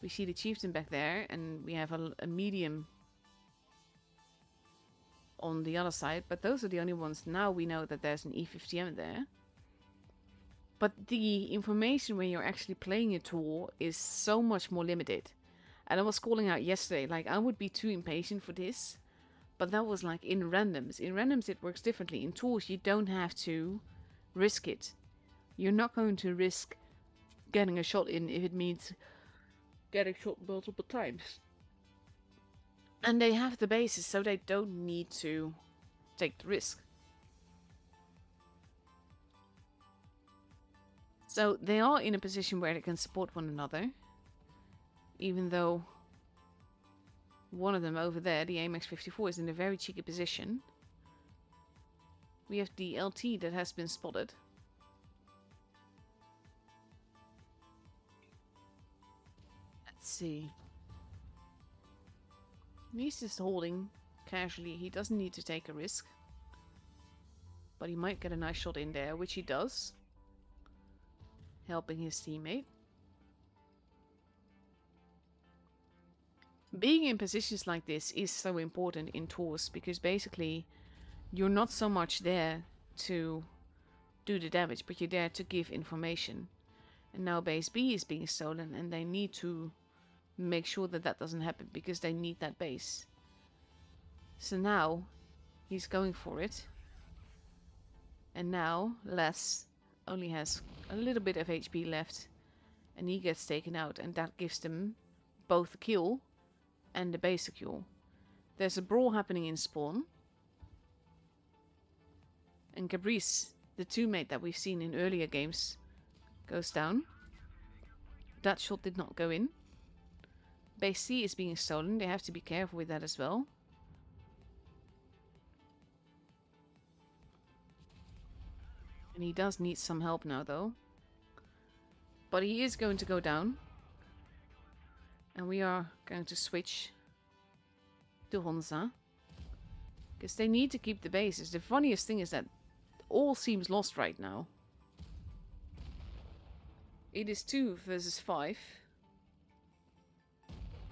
we see the chieftain back there, and we have a medium on the other side. But those are the only ones. Now we know that there's an E50M there. But the information when you're actually playing a tour is so much more limited. And I was calling out yesterday, like, I would be too impatient for this. But that was like in randoms. In randoms it works differently. In tours you don't have to risk it. You're not going to risk getting a shot in if it means getting shot multiple times. And they have the bases, so they don't need to take the risk. So they are in a position where they can support one another. Even though one of them over there, the AMX-54, is in a very cheeky position. We have the LT that has been spotted. Let's see. He's just holding casually. He doesn't need to take a risk. But he might get a nice shot in there, which he does. Helping his teammate. Being in positions like this is so important in tours, because basically you're not so much there to do the damage, but you're there to give information. And now base B is being stolen, and they need to make sure that that doesn't happen, because they need that base. So now he's going for it. And now Les only has a little bit of HP left, and he gets taken out, and that gives them both a kill and the base secure. There's a brawl happening in spawn. And Cabrice, the 2-mate that we've seen in earlier games, goes down. That shot did not go in. Base C is being stolen. They have to be careful with that as well. And he does need some help now, though. But he is going to go down. And we are going to switch to Honza. Because they need to keep the bases. The funniest thing is that all seems lost right now. It is 2 versus 5.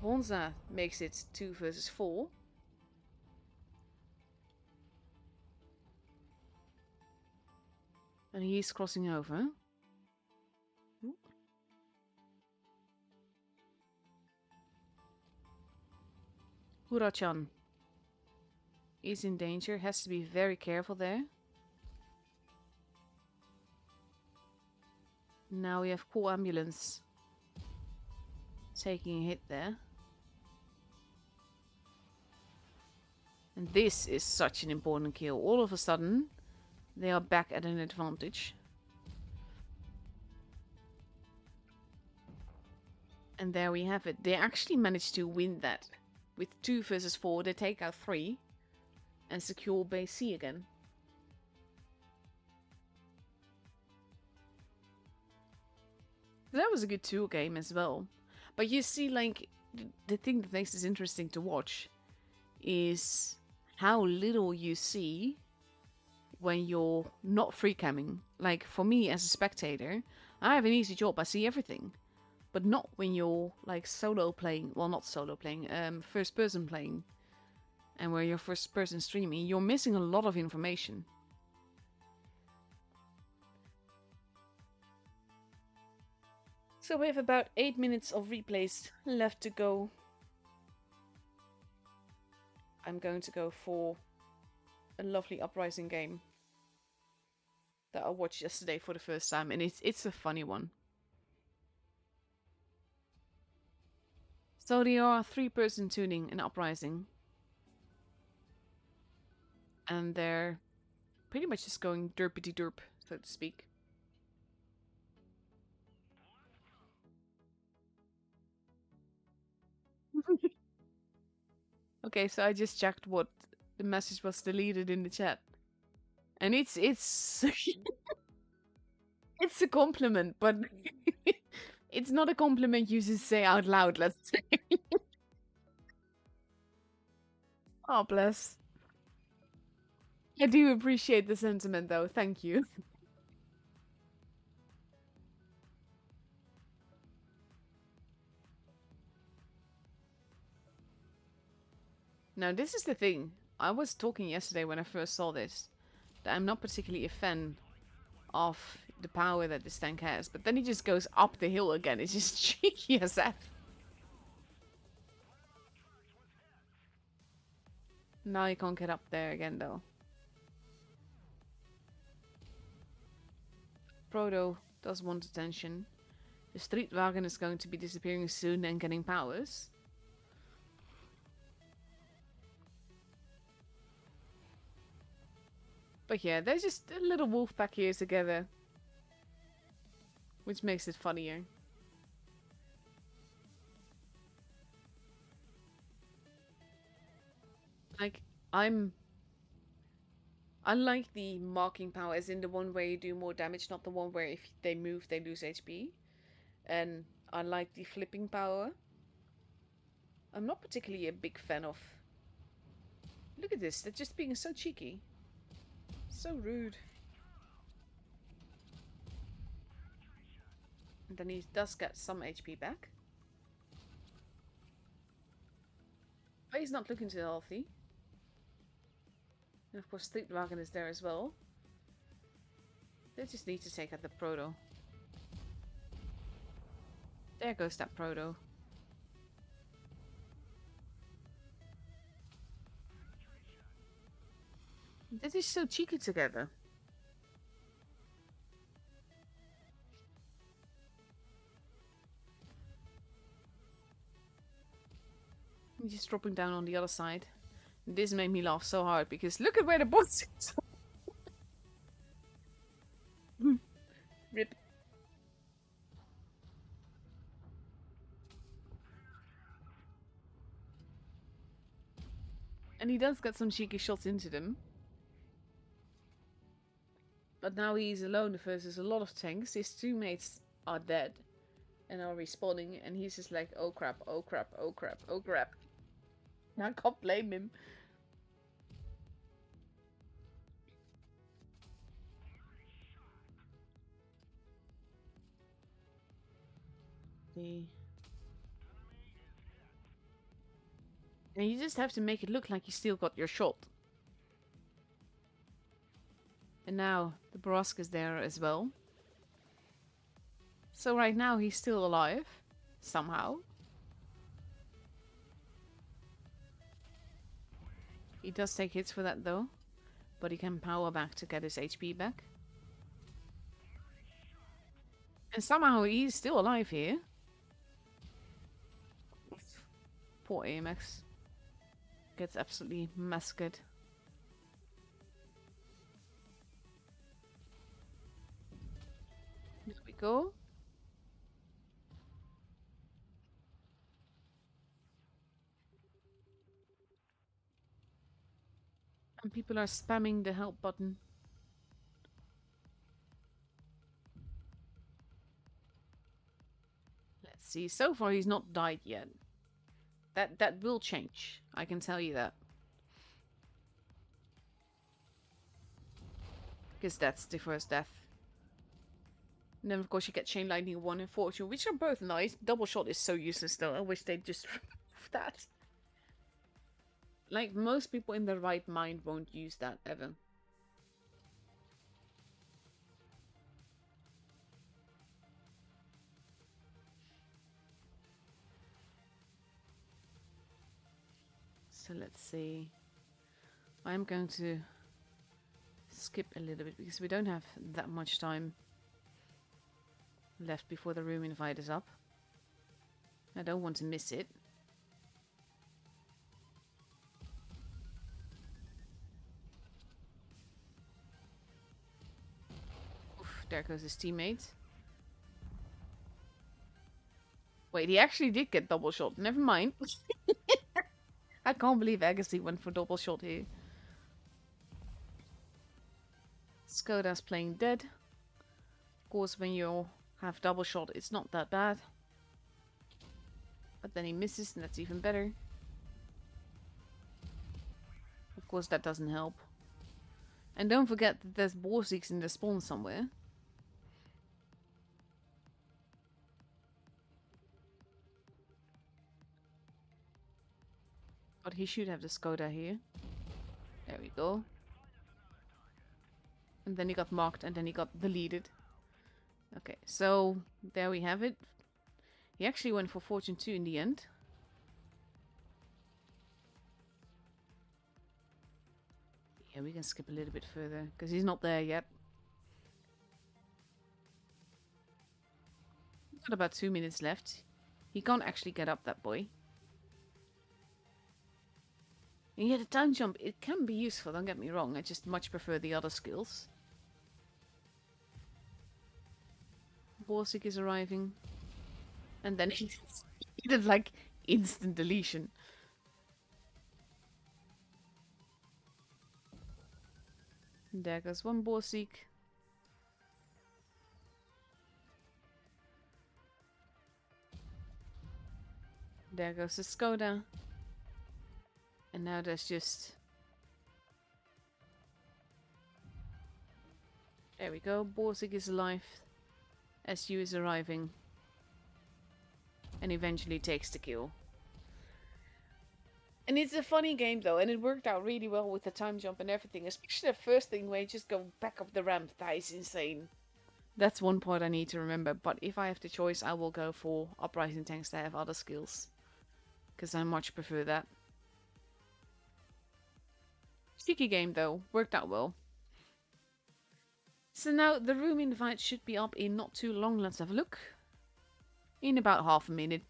Honza makes it 2 versus 4. And he's crossing over. Hurachan is in danger. Has to be very careful there. Now we have Cool Ambulance taking a hit there. And this is such an important kill. All of a sudden, they are back at an advantage. And there we have it. They actually managed to win that. With 2 versus 4, they take out 3 and secure base C again. That was a good 2 game as well. But you see, like, the thing that makes this interesting to watch is how little you see when you're not free camming. Like, for me as a spectator, I have an easy job. I see everything. But not when you're, like, solo playing. Well, not solo playing. First person playing. And where you're first person streaming. You're missing a lot of information. So we have about 8 minutes of replays left to go. I'm going to go for a lovely Uprising game that I watched yesterday for the first time, and it's a funny one. So they are 3-person tuning in Uprising. And they're pretty much just going derpity derp, so to speak. Okay, so I just checked what the message was deleted in the chat. And it's it's a compliment, but it's not a compliment you just say out loud, let's say. Oh, bless. I do appreciate the sentiment, though. Thank you. Now, this is the thing. I was talking yesterday when I first saw this, that I'm not particularly a fan of the power that this tank has. But then he just goes up the hill again. It's just cheeky as that. Now you can't get up there again, though. Proto does want attention. The street wagon is going to be disappearing soon and getting powers. But yeah, there's just a little wolf pack here together. Which makes it funnier. Like, I like the marking power, as in the one where you do more damage, not the one where if they move they lose HP. And I like the flipping power. I'm not particularly a big fan of... Look at this, they're just being so cheeky. So rude. And then he does get some HP back. But he's not looking too healthy. And of course Street Dragon is there as well. They just need to take out the Proto. There goes that Proto. This is so cheeky together. He's just dropping down on the other side. This made me laugh so hard because look at where the boss is. Rip. And he does get some cheeky shots into them. But now he's alone versus a lot of tanks. His two mates are dead and are respawning, and he's just like, oh crap, oh crap, oh crap, oh crap. I can't blame him. And you just have to make it look like you still got your shot. And now the Barask is there as well. So right now he's still alive. Somehow. He does take hits for that though. But he can power back to get his HP back. And somehow he's still alive here. Poor AMX. Gets absolutely massacred. There we go. And people are spamming the help button. Let's see. So far he's not died yet. That will change. I can tell you that. Because that's the first death. And then of course you get Chain Lightning 1 and Fortune, which are both nice. Double Shot is so useless though. I wish they'd just remove that. Like, most people in their right mind won't use that ever. So let's see. I'm going to skip a little bit because we don't have that much time left before the room invite is up. I don't want to miss it. Oof, there goes his teammate. Wait, he actually did get double shot. Never mind. I can't believe Agassi went for double shot here. Skoda's playing dead. Of course, when you have double shot, it's not that bad. But then he misses, and that's even better. Of course, that doesn't help. And don't forget that there's Borsiks in the spawn somewhere. But he should have the Skoda here. There we go. And then he got marked, and then he got deleted. Okay, so there we have it. He actually went for Fortune 2 in the end. Yeah, we can skip a little bit further, because he's not there yet. Got about 2 minutes left. He can't actually get up, that boy. And yeah, the time jump, it can be useful, don't get me wrong. I just much prefer the other skills. Borsig is arriving. And then he did like instant deletion. And there goes one Borsig. There goes the Skoda. And now there's just... There we go. Borsig is alive. SU is arriving. And eventually takes the kill. And it's a funny game though. And it worked out really well with the time jump and everything. Especially the first thing where you just go back up the ramp. That is insane. That's one part I need to remember. But if I have the choice, I will go for Uprising tanks that have other skills. Because I much prefer that. Sticky game though, worked out well. So now the room invite should be up in not too long. Let's have a look. In about half a minute.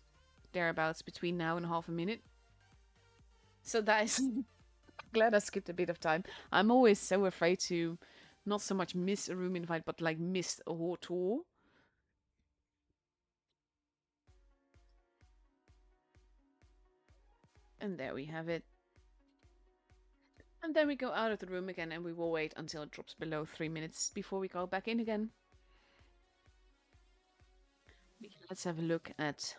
Thereabouts, between now and half a minute. So that is... Glad I skipped a bit of time. I'm always so afraid to Not so much miss a room invite, but like missed a whole tour. And there we have it. And then we go out of the room again and we will wait until it drops below 3 minutes before we go back in again. Let's have a look at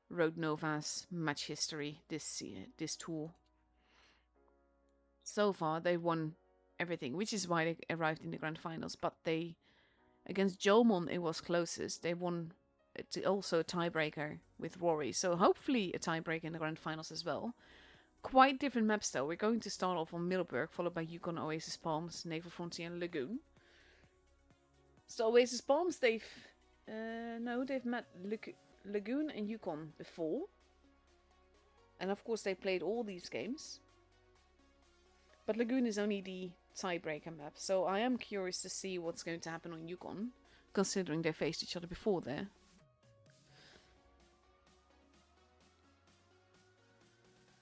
Road Nova's match history this tour. So far, they won everything, which is why they arrived in the grand finals. But they, against Jomon, it was closest. They won also a tiebreaker with Rory. So hopefully a tiebreaker in the grand finals as well. Quite different maps though. We're going to start off on Middleburg, followed by Yukon, Oasis Palms, Naval Frontier, and Lagoon. So Oasis Palms, they've met Lagoon and Yukon before. And of course they played all these games. But Lagoon is only the tiebreaker map, so I am curious to see what's going to happen on Yukon, considering they faced each other before there.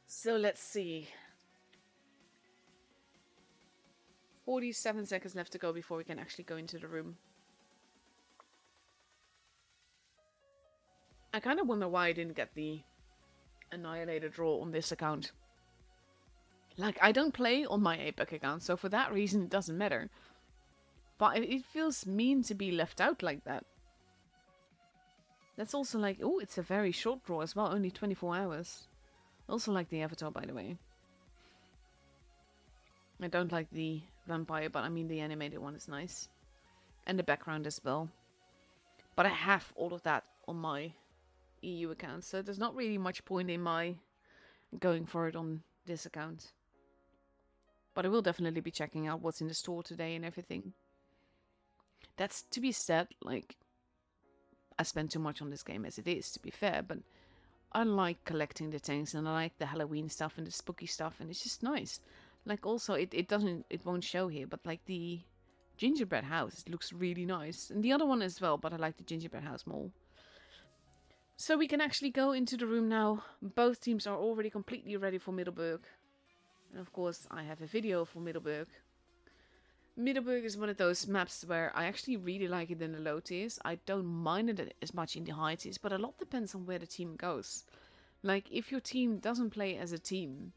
So let's see. 47 seconds left to go before we can actually go into the room. I kind of wonder why I didn't get the Annihilator draw on this account. Like, I don't play on my APAC account, so for that reason it doesn't matter. But it feels mean to be left out like that. That's also like, oh, it's a very short draw as well, only 24 hours. Also like the avatar, by the way. I don't like the vampire, but I mean the animated one is nice. And the background as well. But I have all of that on my EU account, so there's not really much point in my going for it on this account. But I will definitely be checking out what's in the store today and everything. That's to be said, like, I spend too much on this game as it is, to be fair, but I like collecting the things and I like the Halloween stuff and the spooky stuff, and it's just nice. Like, also, it won't show here, but like the gingerbread house, it looks really nice. And the other one as well, but I like the gingerbread house more. So we can actually go into the room now. Both teams are already completely ready for Middleburg. And of course, I have a video for Middleburg. Middleburg is one of those maps where I actually really like it in the low tiers. I don't mind it as much in the high tiers, but a lot depends on where the team goes. Like, if your team doesn't play as a team,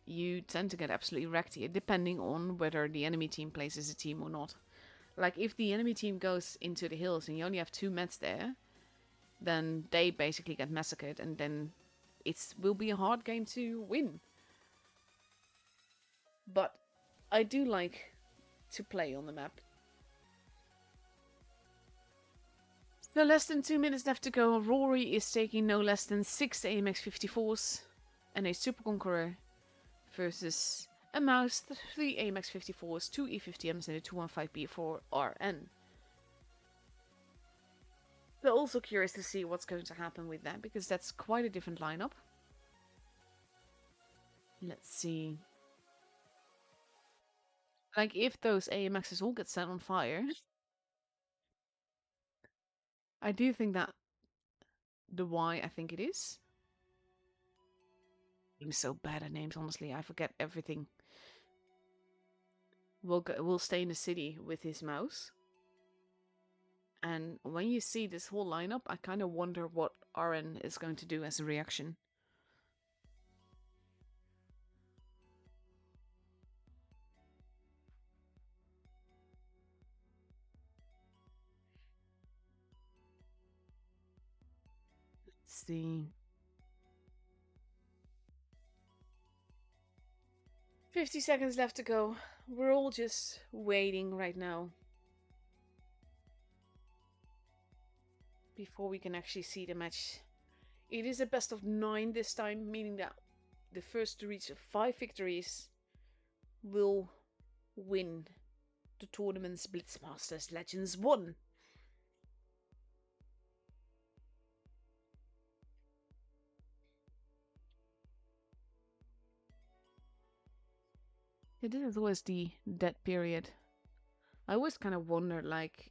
you tend to get absolutely wrecked here, depending on whether the enemy team plays as a team or not. Like, if the enemy team goes into the hills and you only have 2 mets there, then they basically get massacred, and then it will be a hard game to win. But I do like to play on the map. So less than 2 minutes left to go. Rory is taking no less than 6 AMX 54s and a Super Conqueror versus a mouse, 3 AMX 54s, 2 E50Ms and a 215B for RN. We're also curious to see what's going to happen with that, because that's quite a different lineup. Let's see. Like, if those AMXs all get set on fire, I do think that the Y, I think it is. I'm so bad at names, honestly. I forget everything. We'll stay in the city with his mouse. And when you see this whole lineup, I kind of wonder what RN is going to do as a reaction. Let's see. 50 seconds left to go. We're all just waiting right now before we can actually see the match. It is a best of 9 this time, meaning that the first to reach 5 victories will win the tournament's Blitz Masters Legends 1. Yeah, this is always the dead period. I always kind of wonder, like,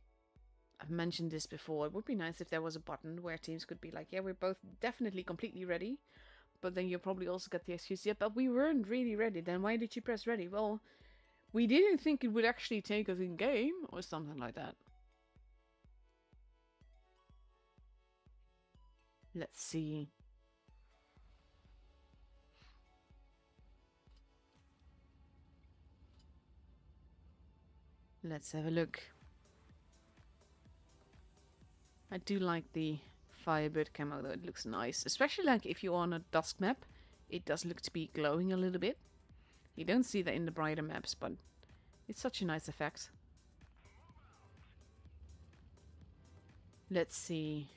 I've mentioned this before, it would be nice if there was a button where teams could be like, yeah, we're both definitely completely ready. But then you probably also get the excuse, yeah, but we weren't really ready. Then why did you press ready? Well, We didn't think it would actually take us in game or something like that. Let's see. Let's have a look. I do like the Firebird camo though, it looks nice. Especially like if you're on a dusk map, it does look to be glowing a little bit. You don't see that in the brighter maps, but it's such a nice effect. Let's see.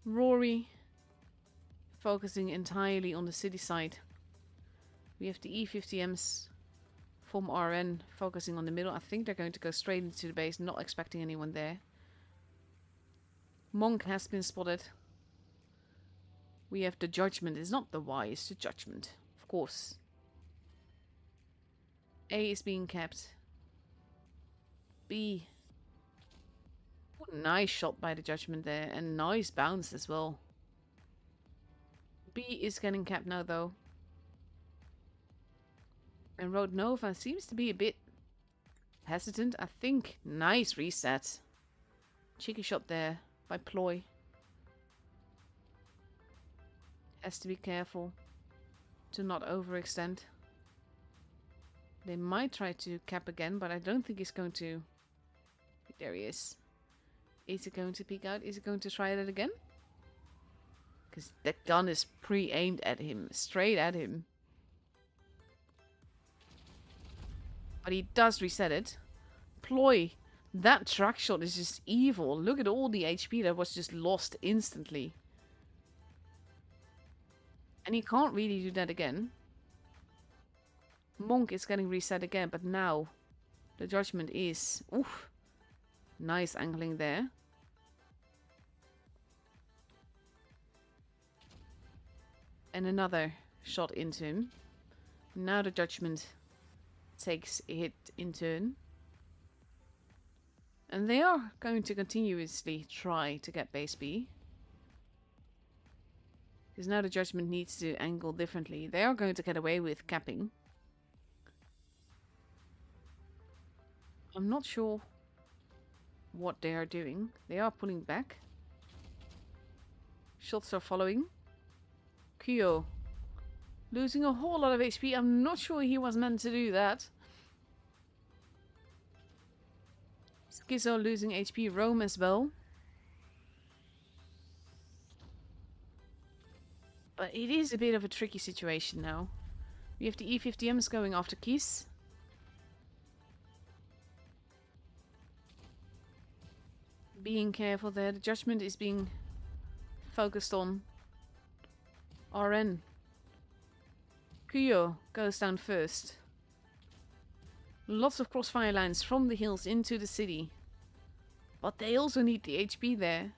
Rory, focusing entirely on the city side. We have the E50Ms from RN focusing on the middle. I think they're going to go straight into the base, not expecting anyone there. Monk has been spotted. We have the Judgment. It's not the Y, it's the Judgment. Of course. A is being kept. B. What a nice shot by the Judgment there. And nice bounce as well. B is getting kept now though. And Road Nova seems to be a bit hesitant. I think. Nice reset. Cheeky shot there by Ploy. Has to be careful to not overextend. They might try to cap again, but I don't think he's going to. There he is. Is it going to peek out? Is it going to try that again? Because that gun is pre-aimed at him. Straight at him. But he does reset it. Ploy. That track shot is just evil. Look at all the HP that was just lost instantly. And he can't really do that again. Monk is getting reset again, but now the Judgment is... Oof. Nice angling there. And another shot into him. Now the Judgment takes a hit in turn. And they are going to continuously try to get base B. Because now the Judgment needs to angle differently. They are going to get away with capping. I'm not sure what they are doing. They are pulling back. Shots are following. Kyo losing a whole lot of HP. I'm not sure he was meant to do that. Schizo losing HP. Rome as well. But it is a bit of a tricky situation now. We have the E50Ms going after Kies. Being careful there. The Judgment is being focused on. RN. Kuyo goes down first. Lots of crossfire lines from the hills into the city. But they also need the HP there.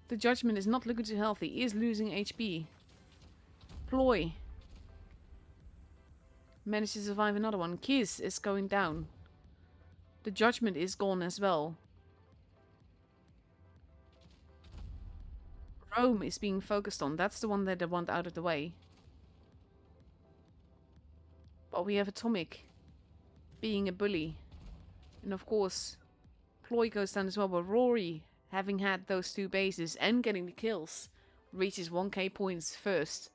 The Judgment is not looking too healthy. He is losing HP. Ploy managed to survive another one. Kiz is going down. The Judgment is gone as well. Rome is being focused on. That's the one that they want out of the way. But we have Atomic being a bully. And of course, Ploy goes down as well. But Rory, having had those two bases and getting the kills, reaches 1k points first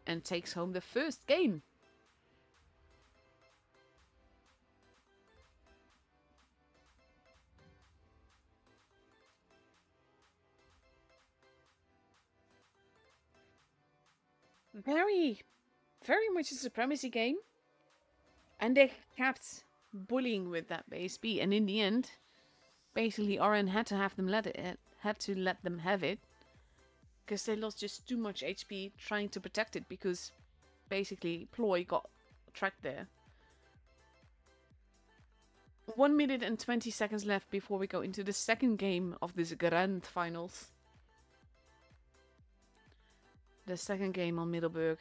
and takes home the first game. Very much a supremacy game. And they kept bullying with that base B. And in the end, basically RN had to have them let them have it. Because they lost just too much HP trying to protect it. Because basically Ploy got tracked there. 1 minute and 20 seconds left before we go into the second game of this grand finals. The second game on Middelburg.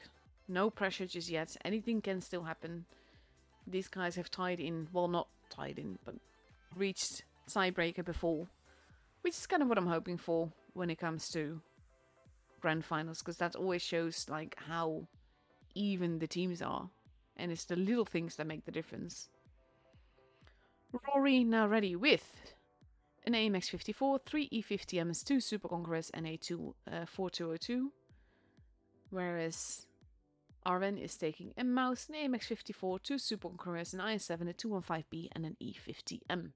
No pressure just yet. Anything can still happen. These guys have tied in. Well, not tied in, but reached tiebreaker before. Which is kind of what I'm hoping for when it comes to grand finals. Because that always shows like how even the teams are. And it's the little things that make the difference. Rory now ready with an AMX 54, 3 E50Ms, 2 Super Conquerors, and a 4202. Whereas Arwen is taking a mouse, an AMX 54, 2 Super Conquerors, an IS7, a 215B, and an E50M.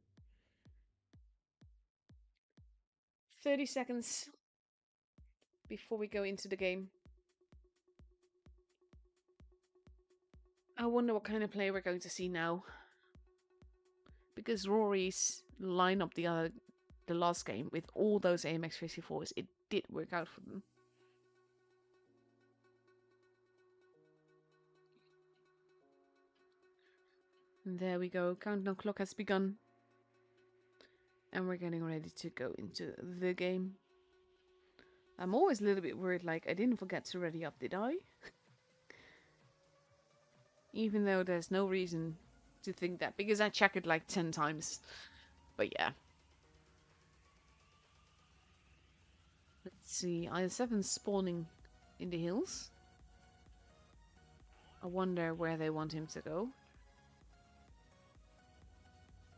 30 seconds before we go into the game. I wonder what kind of play we're going to see now. Because Rory's lineup the last game with all those AMX 54s, it did work out for them. And there we go, countdown clock has begun. And we're getting ready to go into the game. I'm always a little bit worried, like I didn't forget to ready up, did I? Even though there's no reason to think that, because I check it like 10 times. But yeah. Let's see, IS7 spawning in the hills. I wonder where they want him to go.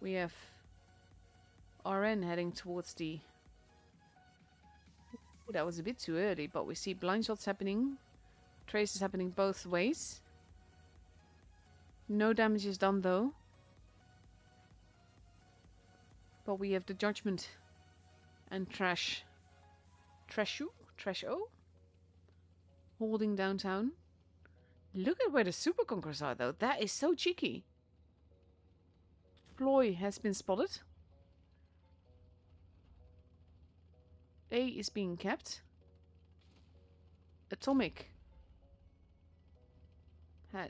We have RN heading towards the... Ooh, that was a bit too early, but we see blind shots happening. Traces happening both ways. No damage is done though. But we have the Judgment and Trashu holding downtown. Look at where the Super Conquerors are though. That is so cheeky. Ploy has been spotted. A is being kept. Atomic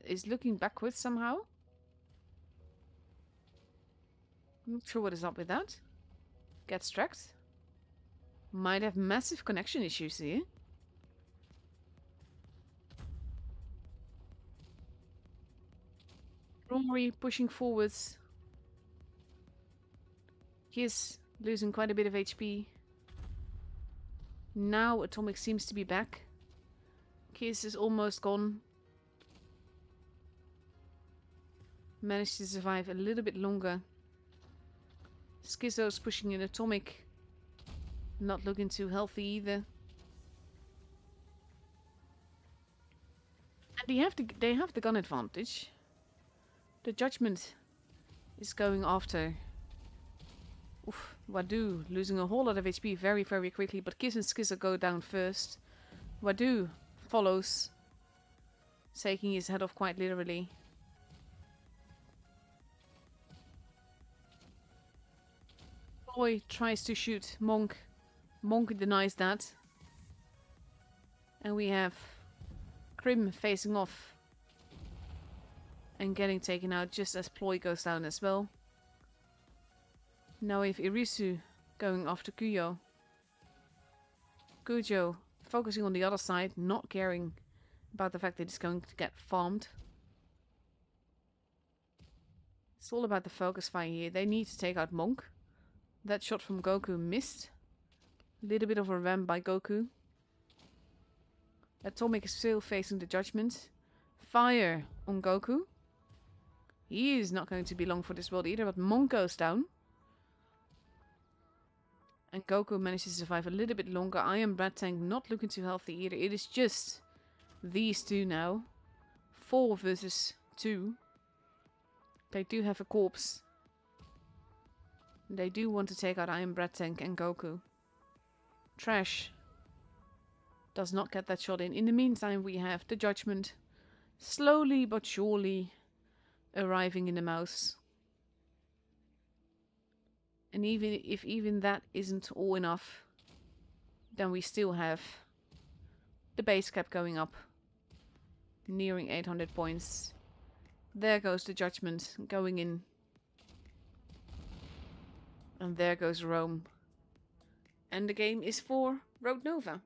is looking backwards somehow. I'm not sure what is up with that. Gets tracked. Might have massive connection issues here. Rory pushing forwards. He is losing quite a bit of HP. Now Atomic seems to be back. Kiss is almost gone. Managed to survive a little bit longer. Schizo's pushing in Atomic. Not looking too healthy either. And they have the gun advantage. The Judgment is going after. Oof, Wadu losing a whole lot of HP very, very quickly, but Kiss and Schizo go down first. Wadu follows, taking his head off quite literally. Boy tries to shoot Monk. Monk denies that. And we have Krim facing off and getting taken out just as Ploy goes down as well. Now we have Irisu going after Kuyo. Kujo focusing on the other side, not caring about the fact that it's going to get farmed. It's all about the focus fire here. They need to take out Monk. That shot from Goku missed. A little bit of a ram by Goku. Atomic is still facing the Judgment. Fire on Goku. He is not going to be long for this world either, but Monk goes down. And Goku manages to survive a little bit longer. Iron Brad Tank not looking too healthy either. It is just these two now. 4 versus 2. They do have a corpse. They do want to take out Iron Brad Tank and Goku. Trash does not get that shot in. In the meantime, we have the Judgment slowly but surely arriving in the mouse. And even if that isn't all enough, then we still have the base cap going up, nearing 800 points. There goes the Judgment going in. And there goes Rome. And the game is for Road Nova.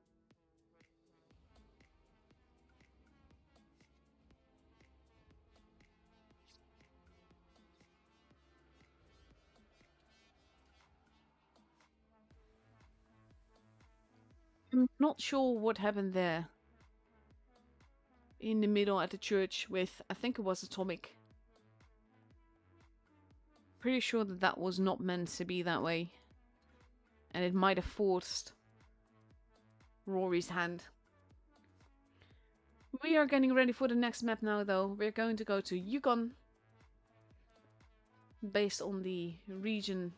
I'm not sure what happened there. in the middle at the church with, I think it was Atomic. Pretty sure that that was not meant to be that way. And it might have forced Rory's hand. We are getting ready for the next map now though. We're going to go to Yukon. Based on the region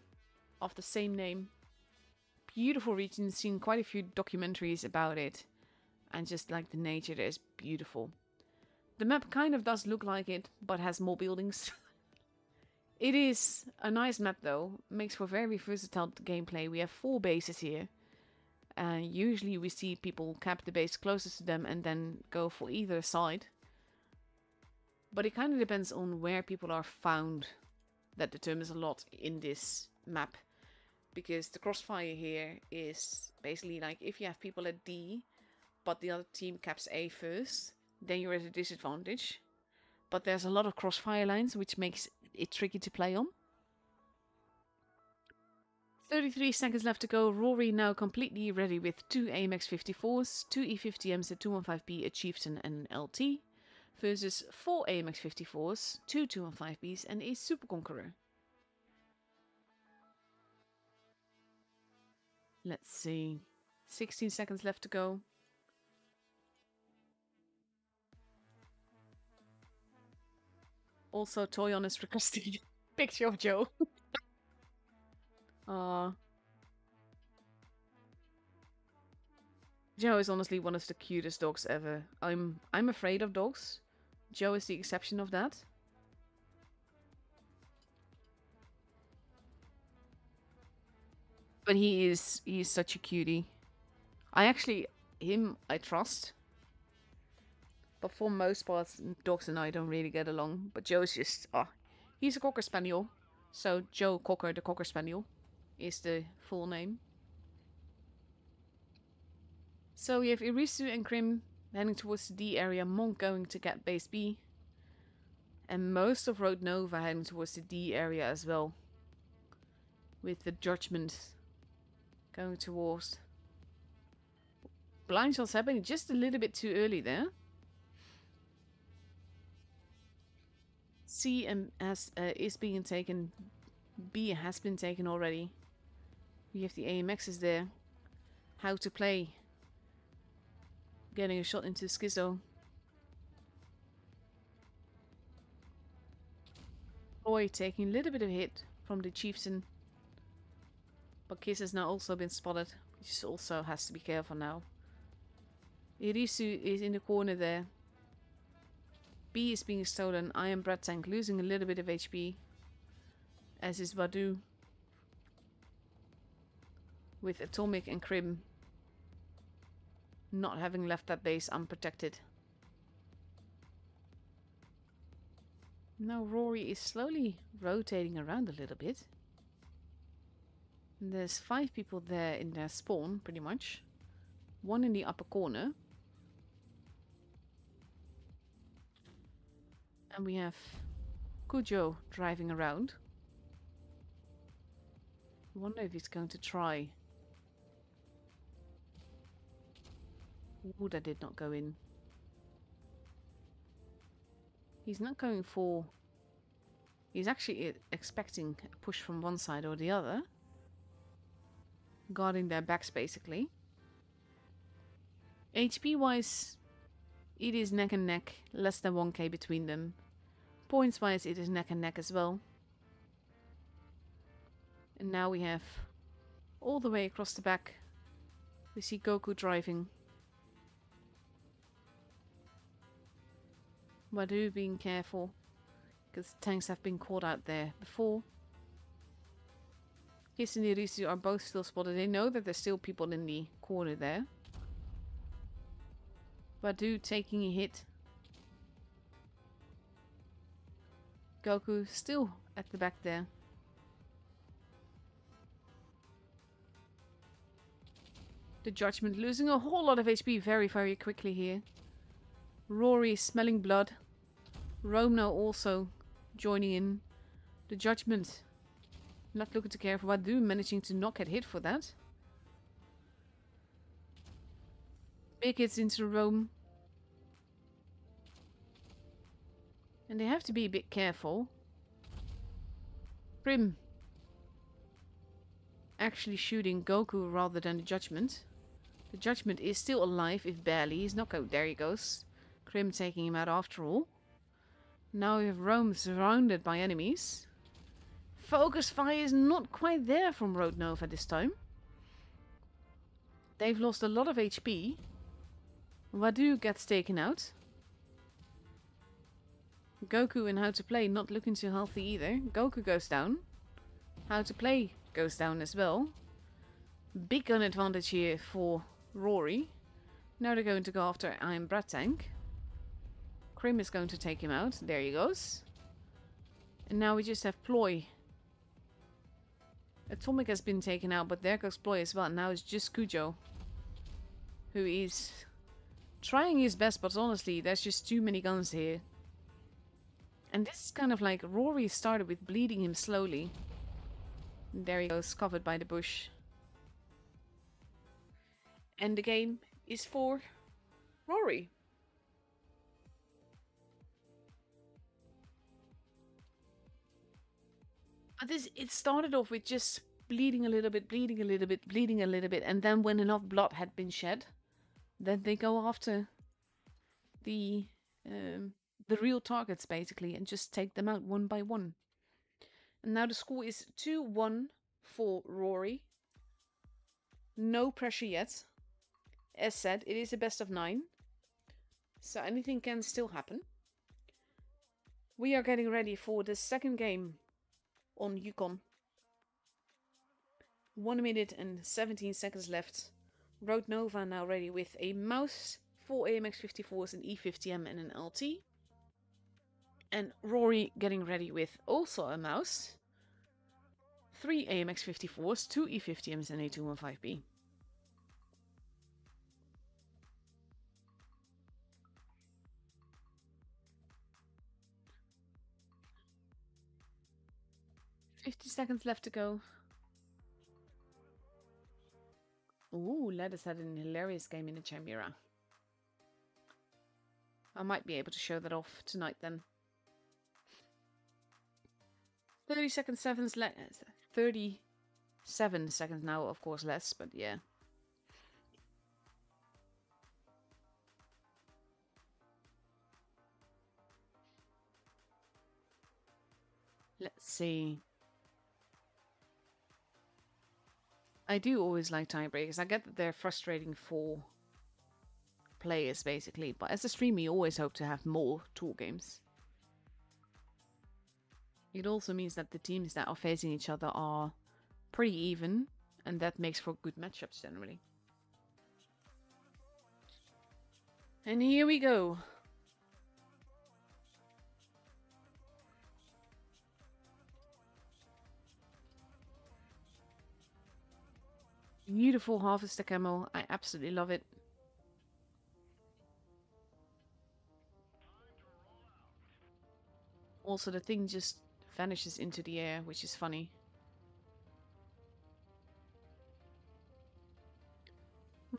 of the same name. Beautiful region, seen quite a few documentaries about it. And just like the nature there is beautiful. The map kind of does look like it, but has more buildings. It is a nice map though, makes for very versatile gameplay. We have 4 bases here. Usually we see people cap the base closest to them and then go for either side. But it kind of depends on where people are found. That determines a lot in this map. Because the crossfire here is basically like if you have people at D, but the other team caps A first, then you're at a disadvantage. But there's a lot of crossfire lines, which makes it tricky to play on. 33 seconds left to go. Rory now completely ready with 2 AMX 54s, 2 E50Ms, a 215B, a Chieftain and an LT. Versus 4 AMX 54s, 2 215Bs and a Super Conqueror. Let's see. 16 seconds left to go. Also, Toyon is requesting a picture of Joe. Joe is honestly one of the cutest dogs ever. I'm afraid of dogs. Joe is the exception of that. But he's such a cutie. I trust. But for most parts, dogs and I don't really get along. But Joe's just, he's a Cocker Spaniel. So Joe Cocker, the Cocker Spaniel, is the full name. So we have Irisu and Krim heading towards the D area, Monk going to get base B. And most of Road Nova heading towards the D area as well. With the Judgment going towards. Blind shots happening just a little bit too early there. C is being taken. B has been taken already. We have the AMXs there. How to play. Getting a shot into Schizo. Roy taking a little bit of a hit from the Chieftain. But Kiss has now also been spotted. Which also has to be careful now. Irisu is in the corner there. B is being stolen. I am Brad Tank losing a little bit of HP. As is Badu. With Atomic and Krim not having left that base unprotected. Now Rory is slowly rotating around a little bit. And there's 5 people there in their spawn, pretty much. 1 in the upper corner. And we have Kujo driving around. I wonder if he's going to try. Ooh, that did not go in. He's not going for... He's actually expecting a push from one side or the other. Guarding their backs, basically. HP-wise, it is neck and neck. Less than 1k between them. Points-wise, it is neck and neck as well. And now we have all the way across the back. We see Goku driving. Wadu being careful, because tanks have been caught out there before. Kiss and Irisu are both still spotted. They know that there's still people in the corner there. Wadu taking a hit. Goku still at the back there. The Judgment losing a whole lot of HP very, very quickly here. Rory is smelling blood. Rome now also joining in. The Judgment not looking too careful. Wadu managing to not get hit for that. Big hits into Rome. And they have to be a bit careful. Prim actually shooting Goku rather than the Judgment. The Judgment is still alive, if barely. He's not go. There he goes. Krim taking him out after all. Now we have Rome surrounded by enemies. Focus fire is not quite there from Road Nova this time. They've lost a lot of HP. Wadu gets taken out. Goku and How to Play not looking too healthy either. Goku goes down. How to Play goes down as well. Big gun advantage here for Rory. Now they're going to go after Iron Brat Tank. Krim is going to take him out. There he goes. And now we just have Ploy. Atomic has been taken out, but there goes Ploy as well. Now it's just Kujo, who is trying his best, but honestly, there's just too many guns here. And this is kind of like Rory started with bleeding him slowly. And there he goes, covered by the bush. And the game is for Rory. But it started off with just bleeding a little bit, bleeding a little bit, bleeding a little bit. And then when enough blood had been shed, then they go after the real targets, basically, and just take them out one by one. And now the score is 2-1 for Rory. No pressure yet. As said, it is a best of 9. So anything can still happen. We are getting ready for the second game on Yukon. 1 minute and 17 seconds left. Road Nova now ready with a mouse, 4 AMX-54s, an E50M and an LT. And Rory getting ready with also a mouse, 3 AMX-54s, 2 E50Ms and a 215B. $50 seconds left to go. Ooh, Ledis had an hilarious game in the Chimera. I might be able to show that off tonight then. 37 seconds left. 37 seconds now, of course, less, but yeah. Let's see. I do always like tiebreakers. I get that they're frustrating for players, basically, but as a streamer, you always hope to have more tour games. It also means that the teams that are facing each other are pretty even, and that makes for good matchups generally. And here we go. Beautiful harvester camo. I absolutely love it. Also, the thing just vanishes into the air, which is funny.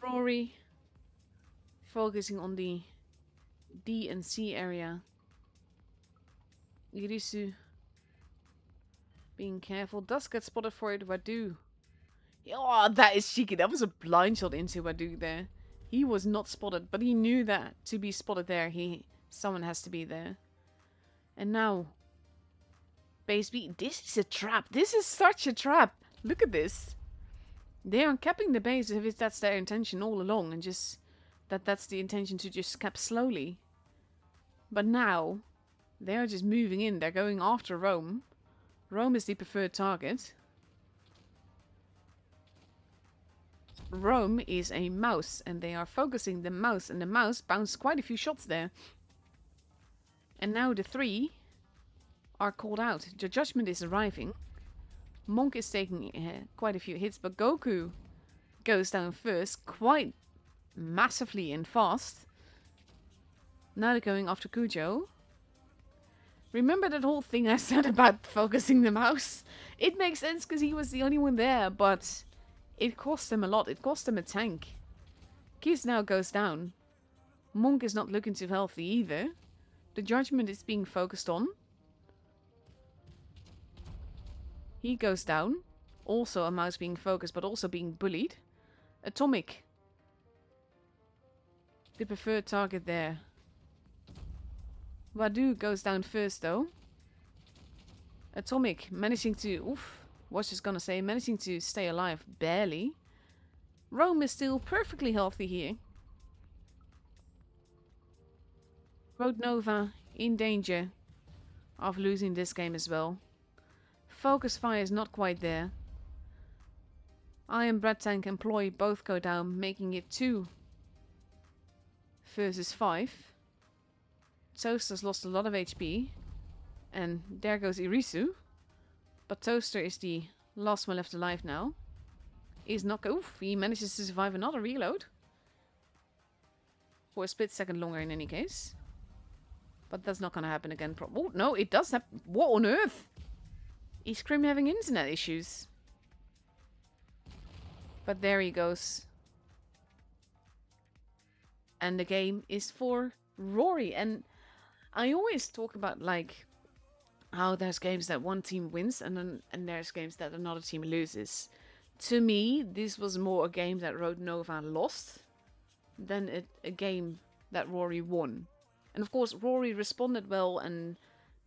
Rory focusing on the D and C area. Irisu being careful. Does get spotted for it. Wadu. Oh, that is cheeky. That was a blind shot into Wadu there. He was not spotted, but he knew that to be spotted there, someone has to be there. And now, base B. This is a trap. This is such a trap. Look at this. They are capping the base if that's their intention all along, and just that's the intention to just cap slowly. But now, they are just moving in. They're going after Rome. Rome is the preferred target. Rome is a mouse, and they are focusing the mouse, and the mouse bounced quite a few shots there. And now the 3 are called out. The judgment is arriving. Monk is taking quite a few hits, but Goku goes down first, quite massively and fast. Now they're going after Kujo. Remember that whole thing I said about focusing the mouse? It makes sense because he was the only one there, but it cost him a lot. It cost him a tank. Kiss now goes down. Monk is not looking too healthy either. The judgment is being focused on. He goes down. Also a mouse being focused, but also being bullied. Atomic. The preferred target there. Wadu goes down first though. Atomic managing to... Oof. Was just gonna say, managing to stay alive. Barely. Rome is still perfectly healthy here. Road Nova in danger of losing this game as well. Focus fire is not quite there. I and Bread Tank Employee both go down, making it 2 versus 5. Toaster's lost a lot of HP. And there goes Irisu. But Toaster is the last one left alive now. He's not... Oof, he manages to survive another reload. For a split second longer in any case. But that's not gonna happen again. Oh, no, it does happen. What on earth? Is Scream having internet issues? But there he goes. And the game is for Rory. And I always talk about, like, how there's games that one team wins and there's games that another team loses. To me, this was more a game that Road Nova lost than a game that Rory won. And of course, Rory responded well and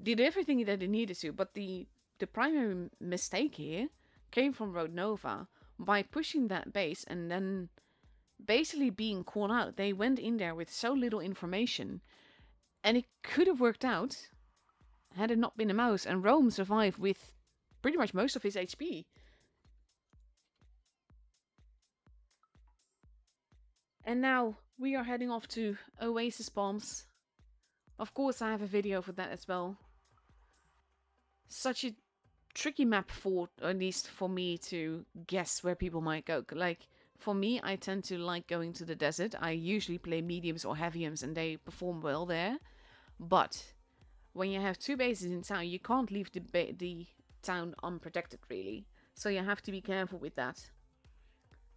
did everything that he needed to. But the primary mistake here came from Road Nova. By pushing that base and then basically being caught out, they went in there with so little information. And it could have worked out had it not been a mouse. And Rome survived with pretty much most of his HP. And now we are heading off to Oasis Palms. Of course I have a video for that as well. Such a tricky map for, at least for me, to guess where people might go. Like, for me, I tend to like going to the desert. I usually play mediums or heaviums and they perform well there. But when you have 2 bases in town, you can't leave the town unprotected, really. So you have to be careful with that.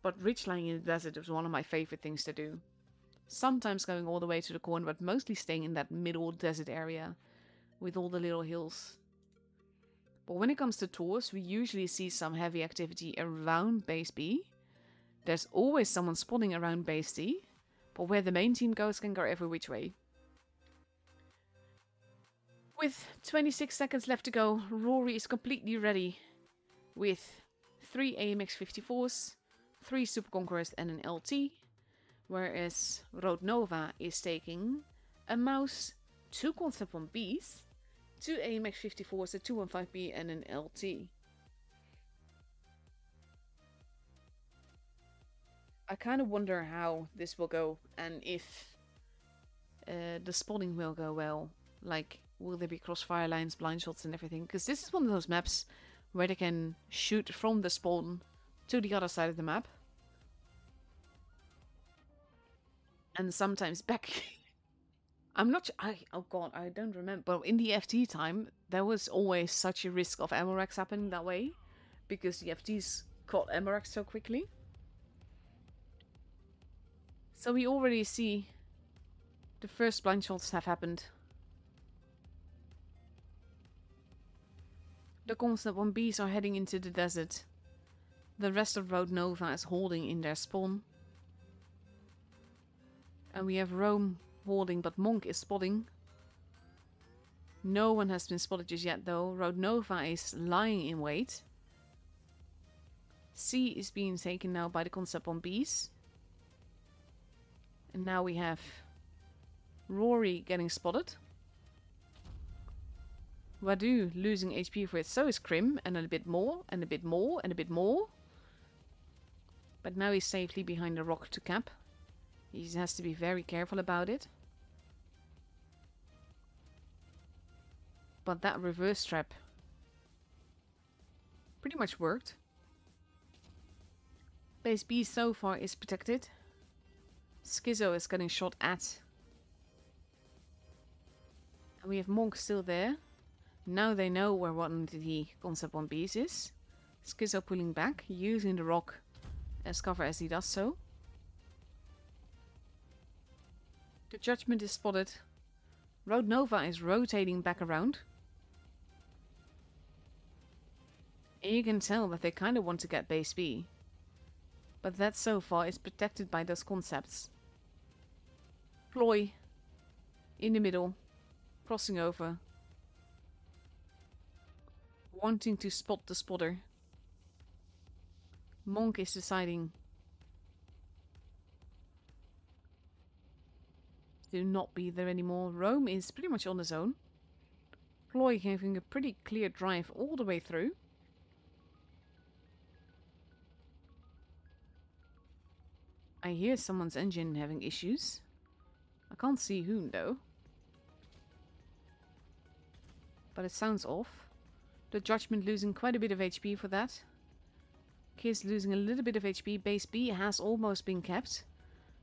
But ridgeline in the desert is one of my favorite things to do. Sometimes going all the way to the corner, but mostly staying in that middle desert area with all the little hills. But when it comes to tours, we usually see some heavy activity around base B. There's always someone spawning around base D, but where the main team goes can go every which way. With 26 seconds left to go, Rory is completely ready with 3 AMX-54s, 3 Super Conquerors and an LT. Whereas Road Nova is taking a mouse, 2 Concept 1Bs, 2 AMX-54s, a 215B and an LT. I kind of wonder how this will go and if the spawning will go well. Like, will there be crossfire lines, blind shots and everything? Because this is one of those maps where they can shoot from the spawn to the other side of the map. And sometimes back. I'm not sure. Oh god, I don't remember. But in the FT time, there was always such a risk of ammo racks happening that way. Because the FTs caught ammo racks so quickly. So we already see the first blind shots have happened. The Concept 1Bs are heading into the desert. The rest of Road Nova is holding in their spawn. And we have Rome holding, but Monk is spotting. No one has been spotted just yet though. Road Nova is lying in wait. C is being taken now by the Concept 1Bs. And now we have Rory getting spotted. Wadu losing HP for it. So is Krim, and a bit more, and a bit more, and a bit more. But now he's safely behind the rock to cap. He has to be very careful about it. But that reverse trap pretty much worked. Base B so far is protected. Schizo is getting shot at. And we have Monk still there. Now they know where one of the Concept 1Bs is. Schizo pulling back, using the rock as cover as he does so. The Judgment is spotted. Road Nova is rotating back around. And you can tell that they kind of want to get base B. But that so far is protected by those concepts. Ploy in the middle, crossing over, wanting to spot the spotter. Monk is deciding to not be there anymore. Rome is pretty much on his own. Ploy having a pretty clear drive all the way through. I hear someone's engine having issues. I can't see whom though. But it sounds off. The Judgment losing quite a bit of HP for that. Kiss losing a little bit of HP. Base B has almost been kept.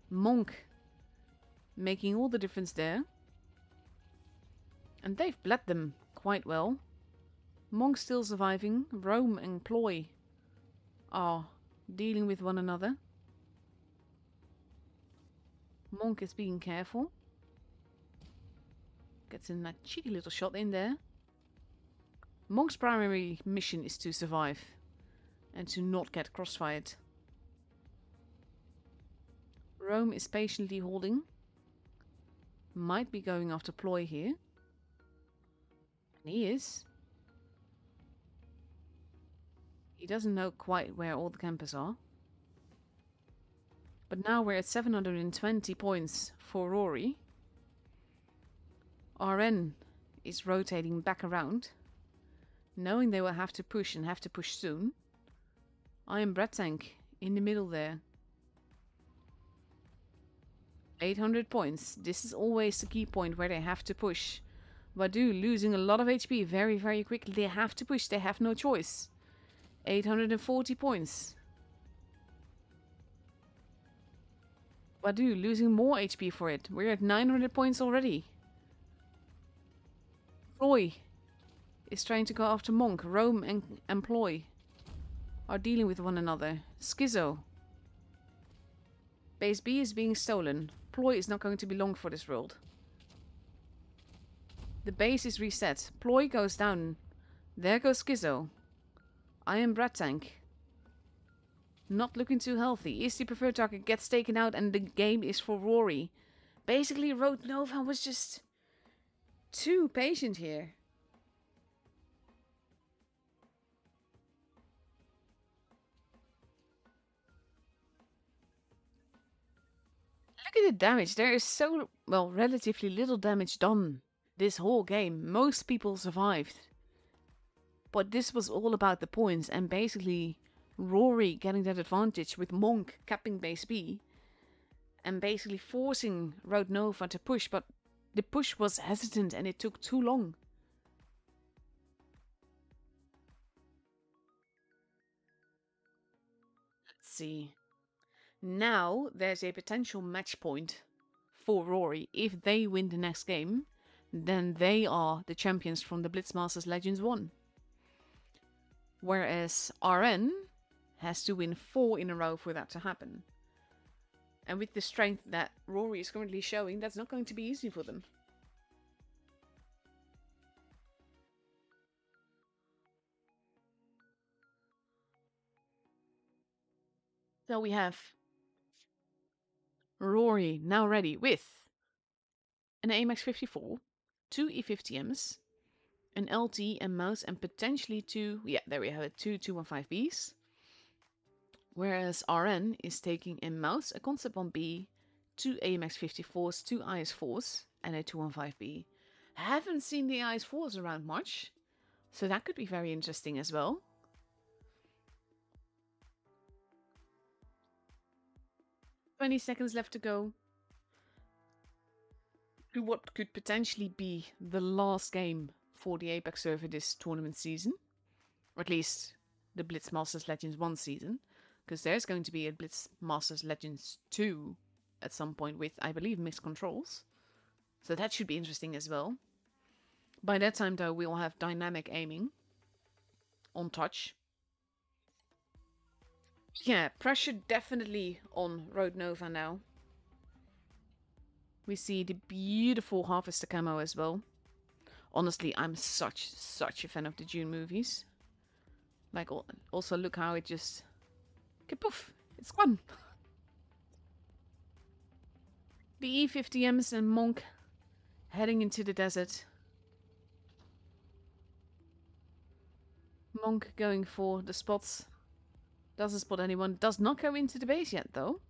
Monk making all the difference there. And they've bled them quite well. Monk still surviving. Rome and Ploy are dealing with one another. Monk is being careful. Gets in that cheeky little shot in there. Monk's primary mission is to survive and to not get crossfired. Rome is patiently holding. Might be going after Ploy here. And he is. He doesn't know quite where all the campers are. But now we're at 720 points for Rory. RN is rotating back around, knowing they will have to push and have to push soon. I am Bread Tank in the middle there. 800 points. This is always the key point where they have to push. Wadu losing a lot of HP very, very quickly. They have to push. They have no choice. 840 points. Wadu losing more HP for it. We're at 900 points already. Ploy is trying to go after Monk. Rome and Ploy are dealing with one another. Schizo. Base B is being stolen. Ploy is not going to be long for this world. The base is reset. Ploy goes down. There goes Schizo. I am Bread Tank. Not looking too healthy. Is the preferred target gets taken out and the game is for Rory. Basically, Road Nova was just too patient here. Look at the damage. There is so, well, relatively little damage done this whole game. Most people survived. But this was all about the points and basically Rory getting that advantage with Monk capping base B and basically forcing Road Nova to push, but the push was hesitant and it took too long. Let's see. Now there's a potential match point for Rory. If they win the next game, then they are the champions from the Blitz Masters Legends 1. Whereas RN has to win 4 in a row for that to happen. And with the strength that Rory is currently showing, that's not going to be easy for them. So we have Rory now ready with an AMX 54, 2 E50Ms, an LT and mouse, and potentially 2, yeah, there we have it, 2 215Bs. Whereas RN is taking a mouse, a Concept 1B, 2 AMX 54s, 2 IS4s, and a 215B. Haven't seen the IS4s around much, so that could be very interesting as well. "20 seconds left to go to what could potentially be the last game for the APAC server this tournament season. Or at least the Blitz Masters Legends 1 season. Because there's going to be a Blitz Masters Legends 2 at some point with, I believe, mixed controls. So that should be interesting as well. By that time, though, we'll have dynamic aiming on touch. Yeah, pressure definitely on Road Nova now. We see the beautiful Harvester camo as well. Honestly, I'm such a fan of the Dune movies. Like, also look how it just... Kapoof! It's gone! The E-50Ms and Monk heading into the desert. Monk going for the spots. Doesn't spot anyone. Does not go into the base yet, though.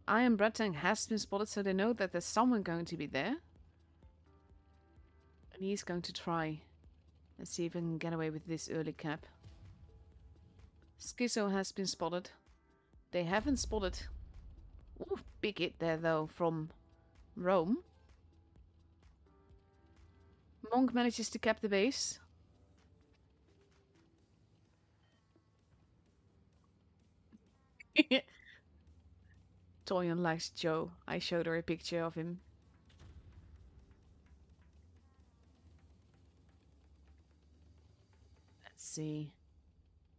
Iron Bread Tank has been spotted, so they know that there's someone going to be there. And he's going to try and see if he can get away with this early cap. Schizo has been spotted. They haven't spotted... Ooh, big hit there, though, from Rome. Monk manages to cap the base. Toyon likes Joe. I showed her a picture of him. Let's see.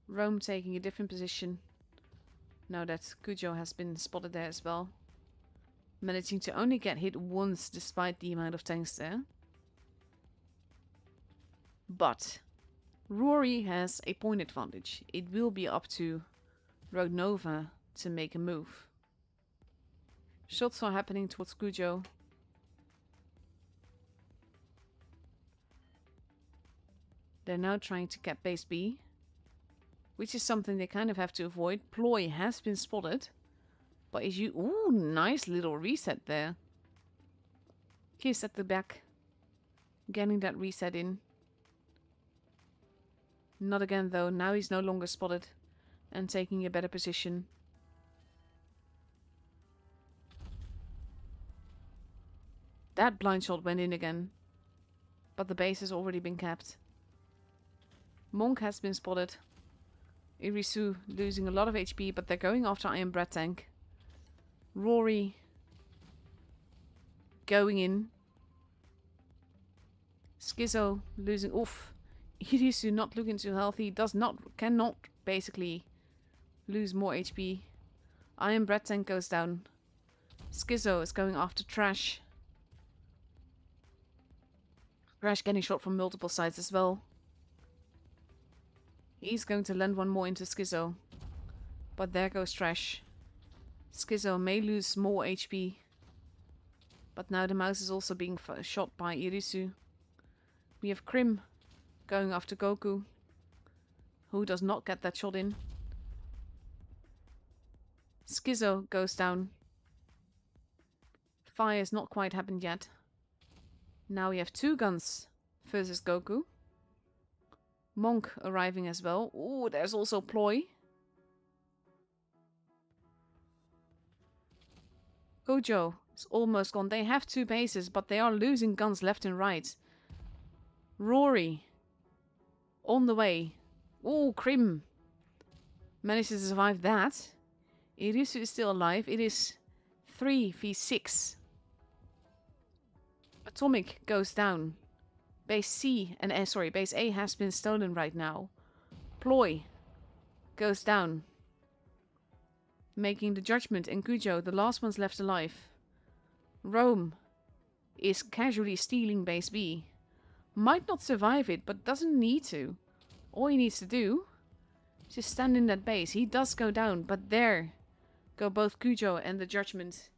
Rome taking a different position. Now that Cujo has been spotted there as well. Managing to only get hit once despite the amount of tanks there. But Rory has a point advantage. It will be up to Road Nova to make a move. Shots are happening towards Cujo. They're now trying to cap base B, which is something they kind of have to avoid. Ploy has been spotted, but is you... Ooh, nice little reset there. Kiss at the back, getting that reset in. Not again though, now he's no longer spotted and taking a better position. That blind shot went in again, but the base has already been capped. Monk has been spotted. Irisu losing a lot of HP, but they're going after Iron Bread Tank. Rory going in. Schizo losing... Oof. Irisu not looking too healthy. Cannot basically lose more HP. Iron Bread Tank goes down. Schizo is going after Trash. Trash getting shot from multiple sides as well. He's going to land one more into Schizo. But there goes Trash. Schizo may lose more HP. But now the mouse is also being shot by Irisu. We have Krim going after Goku, who does not get that shot in. Schizo goes down. Fire's not quite happened yet. Now we have two guns versus Goku. Monk arriving as well. Ooh, there's also Ploy. Gojo is almost gone. They have two bases, but they are losing guns left and right. Rory on the way. Ooh, Krim managed to survive that. Irisu is still alive. It is 3v6. Atomic goes down. Base base A has been stolen right now. Ploy goes down, making the Judgment and Cujo the last ones left alive. Rome is casually stealing base B. Might not survive it, but doesn't need to. All he needs to do is just stand in that base. He does go down, but there go both Cujo and the Judgment.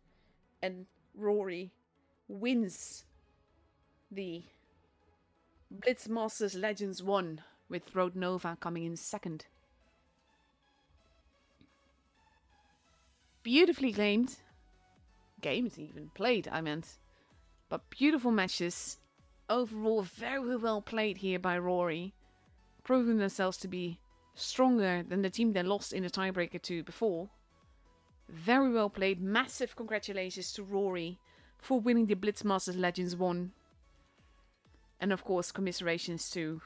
And Rory wins the Blitz Masters Legends 1, with Road Nova coming in second. Beautifully gamed. Games even. Played, I meant. But beautiful matches. Overall, very well played here by Rory. Proving themselves to be stronger than the team they lost in the tiebreaker to before. Very well played. Massive congratulations to Rory for winning the Blitz Masters Legends 1. And of course, commiserations to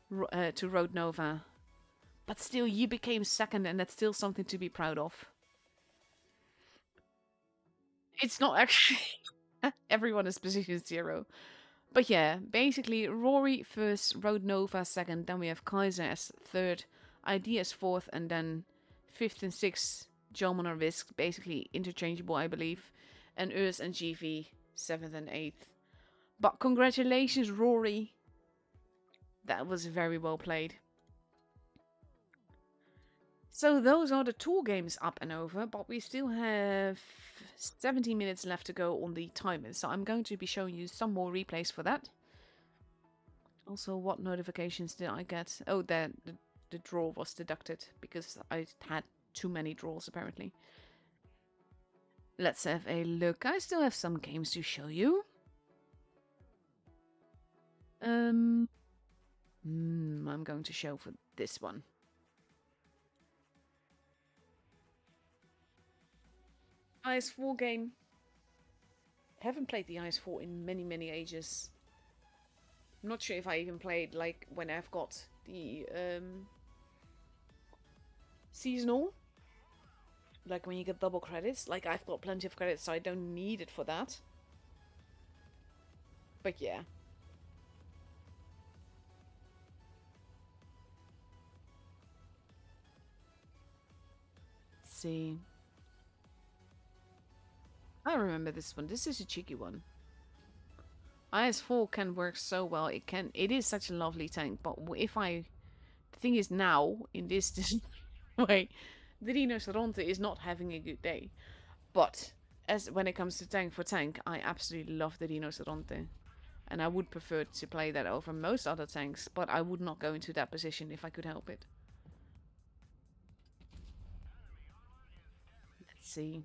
Road Nova. But still, you became second, and that's still something to be proud of. It's not actually... Everyone is position 0. But yeah, basically, Rory first, Road Nova second, then we have Kaiser as third, ID as fourth, and then fifth and sixth, Jomon or Risk, basically interchangeable, I believe. and Urs and GV 7th and 8th. But congratulations, Rory. That was very well played. So those are the tour games up and over, but we still have 17 minutes left to go on the timer. So I'm going to be showing you some more replays for that. Also, what notifications did I get? Oh, the draw was deducted because I had too many draws apparently. Let's have a look. I still have some games to show you. I'm going to show for this one. IS4 game. Haven't played the IS4 in many ages. I'm not sure if I even played like when I've got the seasonal. Like when you get double credits. Like I've got plenty of credits, so I don't need it for that. But yeah. Let's see. I remember this one. This is a cheeky one. IS4 can work so well. It is such a lovely tank, but if the thing is now, in this way, the Rhinoceronte is not having a good day. But as when it comes to tank for tank, I absolutely love the Rhinoceronte. And I would prefer to play that over most other tanks, but I would not go into that position if I could help it. Let's see.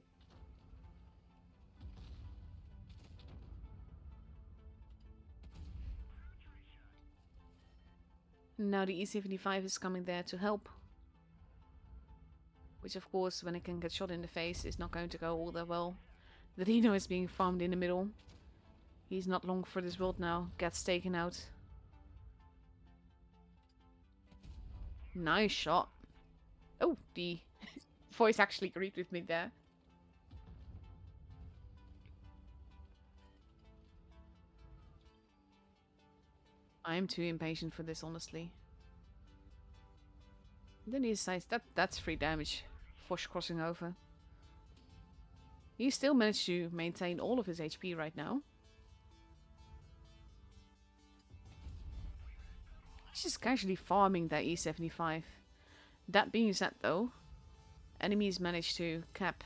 Now the E75 is coming there to help. Which of course, when it can get shot in the face, is not going to go all that well. The Rhino is being farmed in the middle. He's not long for this world now. Gets taken out. Nice shot. Oh, the voice actually agreed with me there. I am too impatient for this, honestly. Then he decides that's 3 damage. Fosh crossing over. He still managed to maintain all of his HP right now. He's just casually farming that E75. That being said though, enemies managed to cap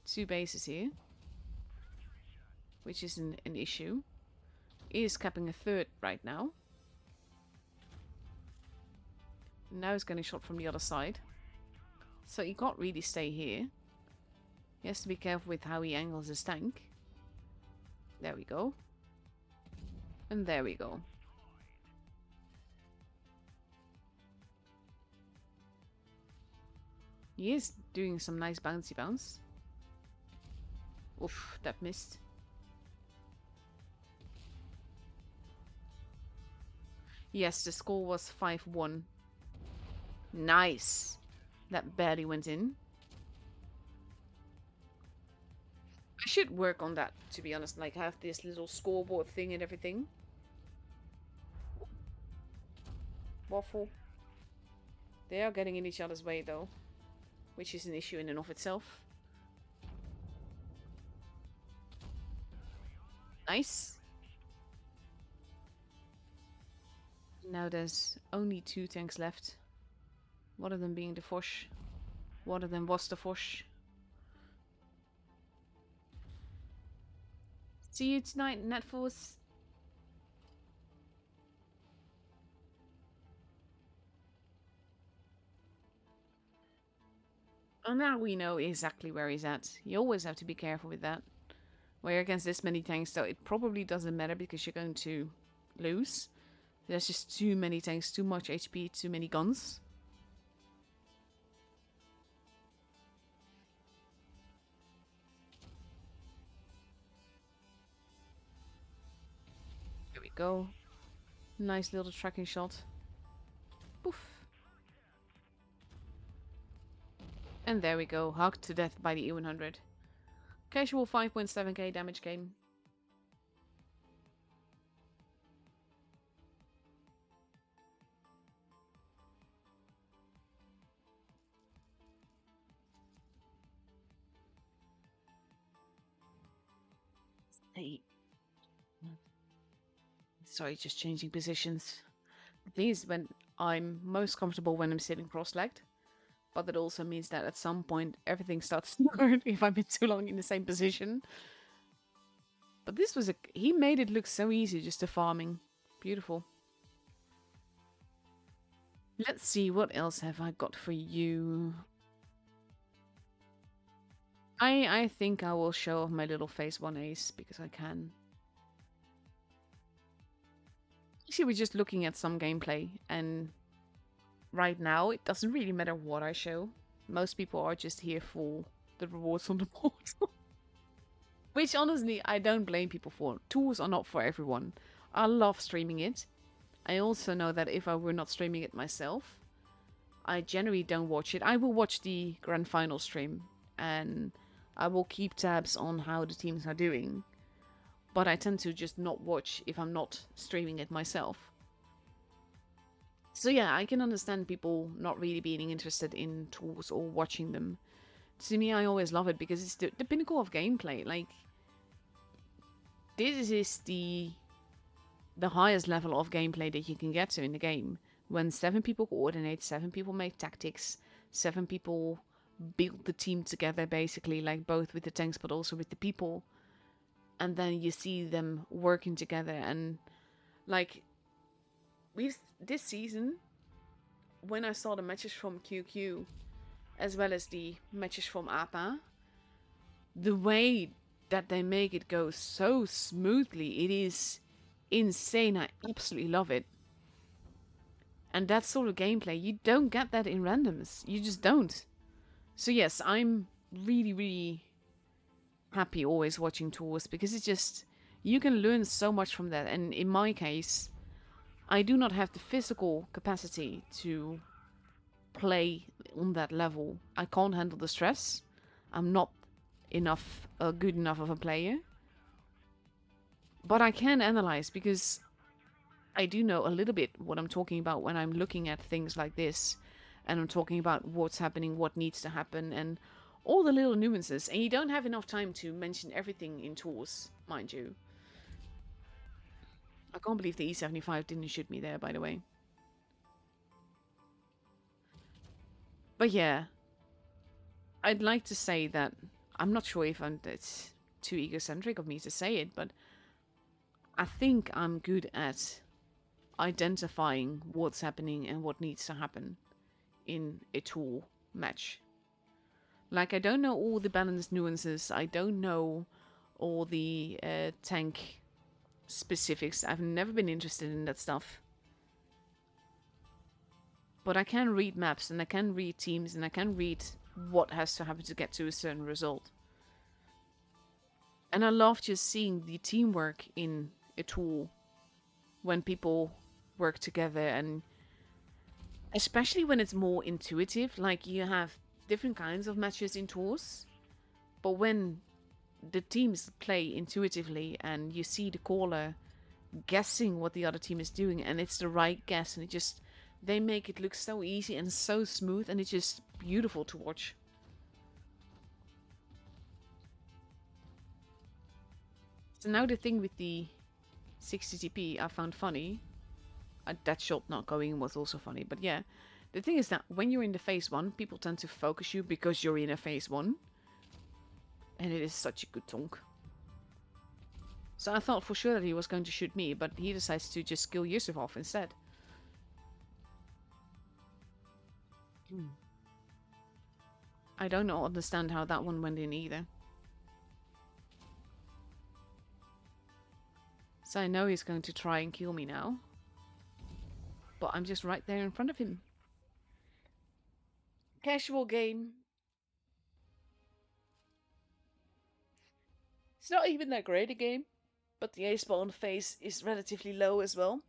2 bases here. Which is an issue. He is capping a 3rd right now. Now he's getting shot from the other side. So he can't really stay here. He has to be careful with how he angles his tank. There we go. And there we go. He is doing some nice bouncy bounce. Oof, that missed. Yes, the score was 5-1. Nice. That barely went in. I should work on that, to be honest. Like, have this little scoreboard thing and everything. Waffle. They are getting in each other's way, though. Which is an issue in and of itself. Nice. Now there's only 2 tanks left. One of them being the Fosh. One of them was the Fosh. See you tonight, Netforce. And now we know exactly where he's at. You always have to be careful with that. Where against this many tanks, though, it probably doesn't matter because you're going to lose. There's just too many tanks, too much HP, too many guns. Here we go. Nice little tracking shot. Poof. And there we go, hugged to death by the E100. Casual 5.7k damage game. Hey. Sorry, just changing positions. The thing is, when I'm most comfortable when I'm sitting cross-legged, but that also means that at some point everything starts to hurt if I'm in too long in the same position. But this was he made it look so easy just to farming. Beautiful. Let's see, what else have I got for you? I think I will show off my little phase 1 ace because I can. Actually, we're just looking at some gameplay, and right now it doesn't really matter what I show. Most people are just here for the rewards on the board. Which honestly, I don't blame people for. Tools are not for everyone. I love streaming it. I also know that if I were not streaming it myself, I generally don't watch it. I will watch the grand final stream, and I will keep tabs on how the teams are doing. But I tend to just not watch if I'm not streaming it myself. So yeah, I can understand people not really being interested in tools or watching them. To me, I always love it because it's the pinnacle of gameplay. Like, this is the highest level of gameplay that you can get to in the game. When 7 people coordinate, 7 people make tactics, 7 people build the team together, basically, like both with the tanks but also with the people. And then you see them working together, and like this season, when I saw the matches from QQ as well as the matches from APA, the way that they make it go so smoothly, it is insane. I absolutely love it. And that sort of gameplay, you don't get that in randoms. You just don't. So yes, I'm really, really happy always watching tours because it's just, you can learn so much from that. And in my case, I do not have the physical capacity to play on that level. I can't handle the stress. I'm not good enough of a player. But I can analyze because I do know a little bit what I'm talking about when I'm looking at things like this. And I'm talking about what's happening, what needs to happen, and all the little nuances. And you don't have enough time to mention everything in tours, mind you. I can't believe the E75 didn't shoot me there, by the way. But yeah, I'd like to say that I'm not sure if it's too egocentric of me to say it, but I think I'm good at identifying what's happening and what needs to happen in a tool match. Like, I don't know all the balance nuances. I don't know all the tank specifics. I've never been interested in that stuff. But I can read maps, and I can read teams, and I can read what has to happen to get to a certain result. And I love just seeing the teamwork in a tool when people work together, and especially when it's more intuitive. Like, you have different kinds of matches in tours, but when the teams play intuitively and you see the caller guessing what the other team is doing, and it's the right guess, and they make it look so easy and so smooth, and it's just beautiful to watch. So now the thing with the 60 TP I found funny. That shot not going was also funny, but yeah. The thing is that when you're in the phase 1, people tend to focus you because you're in a phase 1. And it is such a good tonk. So I thought for sure that he was going to shoot me, but he decides to just kill Yusuf off instead. I don't understand how that one went in either. So I know he's going to try and kill me now. But I'm just right there in front of him. Casual game. It's not even that great a game. But the ace ball on the face is relatively low as well.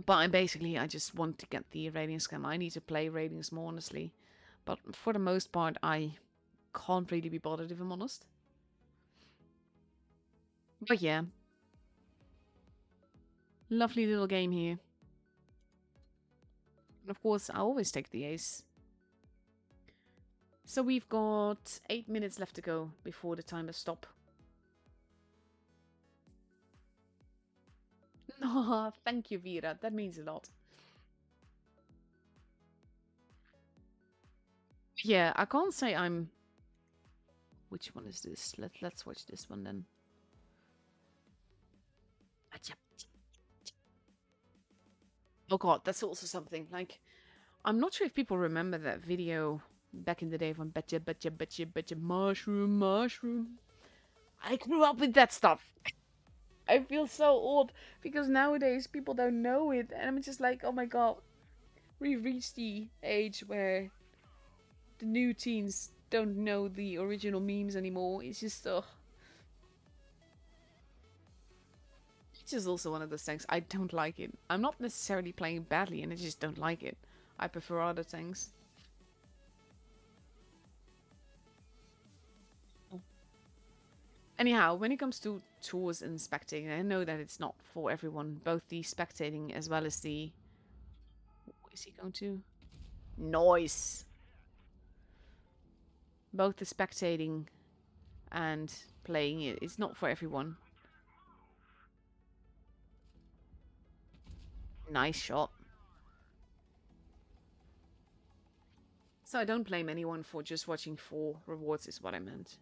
But I just want to get the rating scam. I need to play ratings more honestly. But for the most part, I can't really be bothered if I'm honest. But yeah. Lovely little game here. And of course, I always take the ace. So we've got 8 minutes left to go before the timer stops. Oh, thank you, Vera. That means a lot. Yeah, I can't say I'm... Which one is this? Let's watch this one then. Oh god, that's also something. Like, I'm not sure if people remember that video back in the day from betcha, mushroom, mushroom. I grew up with that stuff. I feel so old because nowadays people don't know it, and I'm just like, oh my god, we've reached the age where the new teens don't know the original memes anymore. It's just, it's just also one of those things. I don't like it. I'm not necessarily playing badly, and I just don't like it. I prefer other things. Anyhow, when it comes to tours and spectating, I know that it's not for everyone. Both the spectating as well as the... What is he going to? Noise! Both the spectating and playing it, it's not for everyone. Nice shot. So I don't blame anyone for just watching for rewards, is what I meant.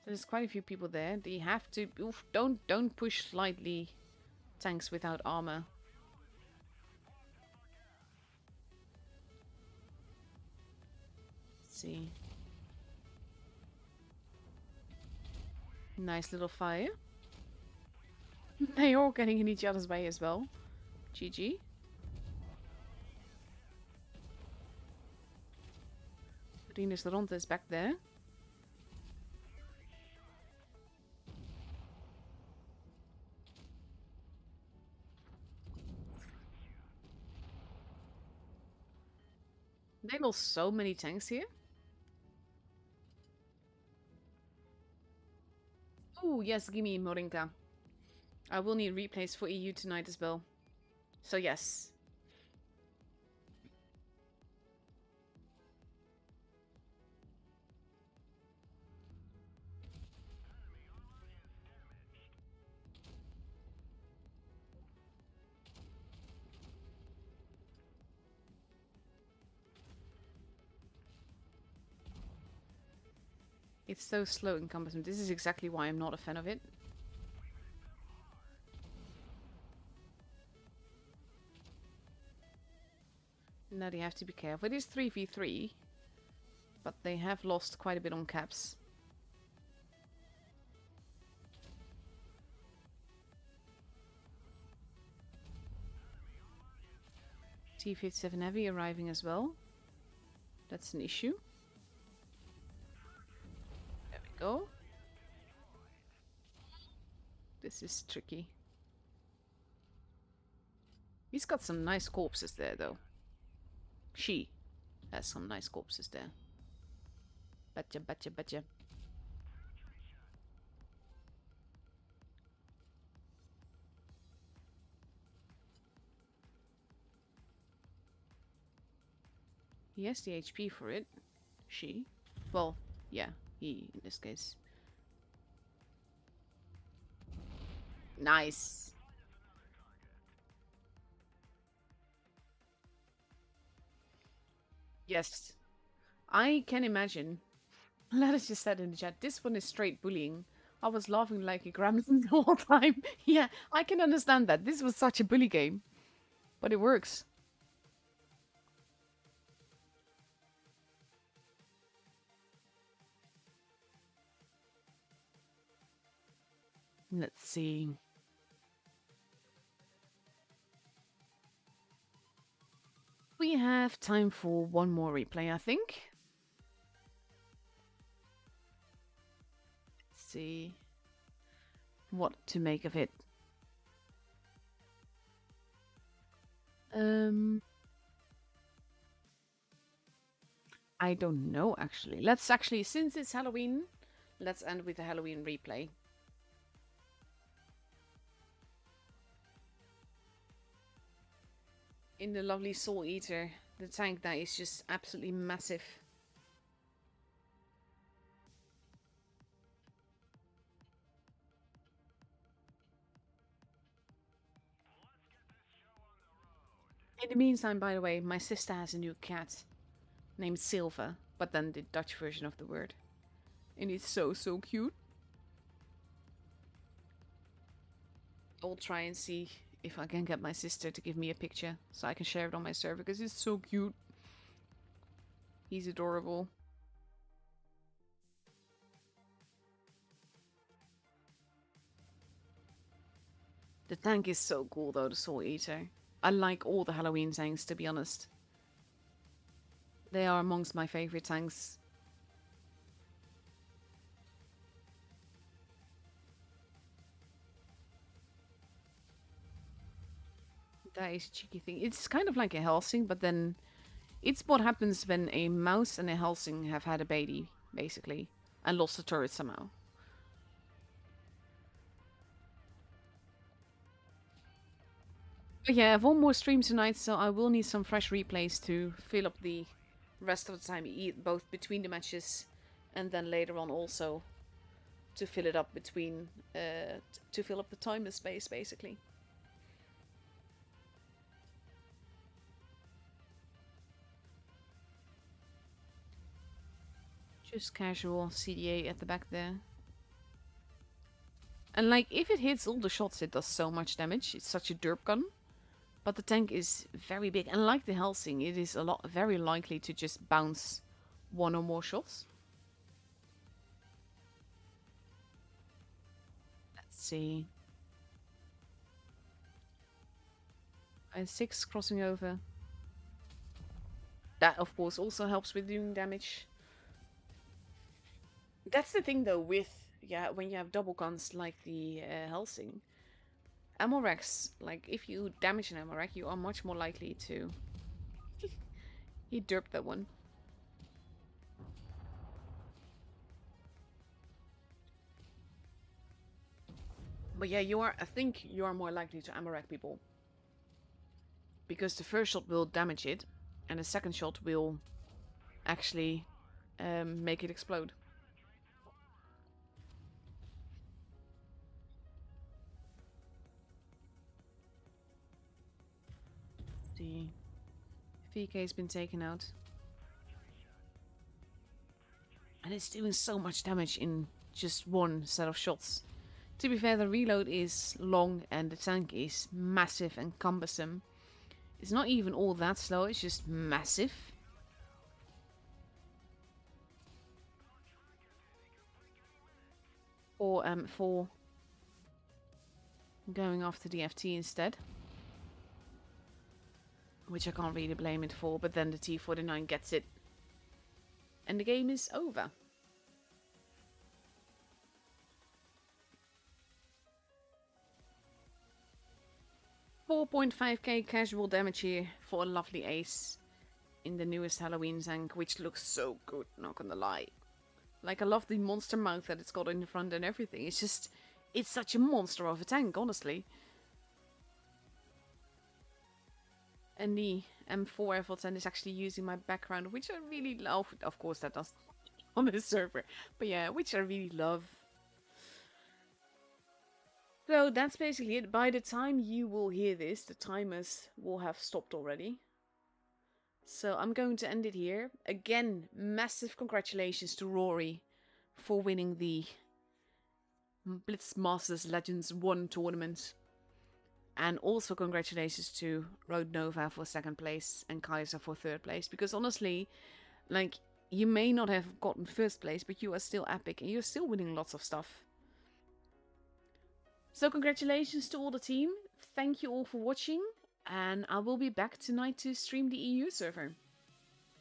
There's quite a few people there. They have to... Oof, don't push slightly tanks without armor. Let's see. Nice little fire. They're all getting in each other's way as well. GG. Rinus Ronte is back there. They lost so many tanks here. Oh, yes, give me Morinka. I will need replays for EU tonight as well. So yes. It's so slow in combat. This is exactly why I'm not a fan of it. Now they have to be careful. It is 3v3, but they have lost quite a bit on caps. T-57 Heavy arriving as well. That's an issue. There we go. This is tricky. He's got some nice corpses there, though. She has some nice corpses there. Betcha. He has the HP for it. She. Well, yeah, he in this case. Nice. Yes. I can imagine. Lettuce just said in the chat, this one is straight bullying. I was laughing like a gremlin the whole time. Yeah, I can understand that. This was such a bully game. But it works. Let's see. We have time for one more replay, I think. Let's see what to make of it. I don't know, actually. Let's actually, since it's Halloween, let's end with a Halloween replay. In the lovely Soul Eater The tank that is just absolutely massive. In the meantime, by the way, my sister has a new cat named Silva, but then the Dutch version of the word. And it's so, so cute. I'll try and see if I can get my sister to give me a picture so I can share it on my server because it's so cute. He's adorable. The tank is so cool though, the Soul Eater. I like all the Halloween tanks, to be honest. They are amongst my favorite tanks. That is a cheeky thing. It's kind of like a Helsing, but then it's what happens when a mouse and a Helsing have had a baby, basically, and lost the turret somehow. But yeah, I have one more stream tonight, so I will need some fresh replays to fill up the rest of the time, both between the matches and then later on also to fill it up between, to fill up the time and space, basically. Just casual CDA at the back there. And like, if it hits all the shots, it does so much damage. It's such a derp gun. But the tank is very big. And like the Helsing, it is very likely to just bounce one or more shots. Let's see. I have 6 crossing over. That, of course, also helps with doing damage. That's the thing, though, with, yeah, when you have double guns like the Helsing. Ammo racks, like, if you damage an ammo rack, you are much more likely to... He derped that one. But yeah, I think you are more likely to ammo rack people. Because the first shot will damage it, and the second shot will actually make it explode. The VK has been taken out. And it's doing so much damage in just one set of shots. To be fair, the reload is long and the tank is massive and cumbersome. It's not even all that slow, it's just massive. For going after the FT instead. Which I can't really blame it for, but then the T-49 gets it. And the game is over. 4.5k casual damage here for a lovely ace in the newest Halloween tank, which looks so good, not gonna lie. Like, I love the monster mouth that it's got in the front and everything. It's just, it's such a monster of a tank, honestly. And the M4 F10 is actually using my background, which I really love. Of course, that does on the server. But yeah, which I really love. So that's basically it. By the time you will hear this, the timers will have stopped already. So I'm going to end it here. Again, massive congratulations to Rory for winning the Blitz Masters Legends 1 tournament. And also congratulations to Road Nova for 2nd place and Kaiser for 3rd place. Because honestly, like, you may not have gotten 1st place, but you are still epic and you're still winning lots of stuff. So congratulations to all the team. Thank you all for watching. And I will be back tonight to stream the EU server.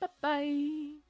Bye bye!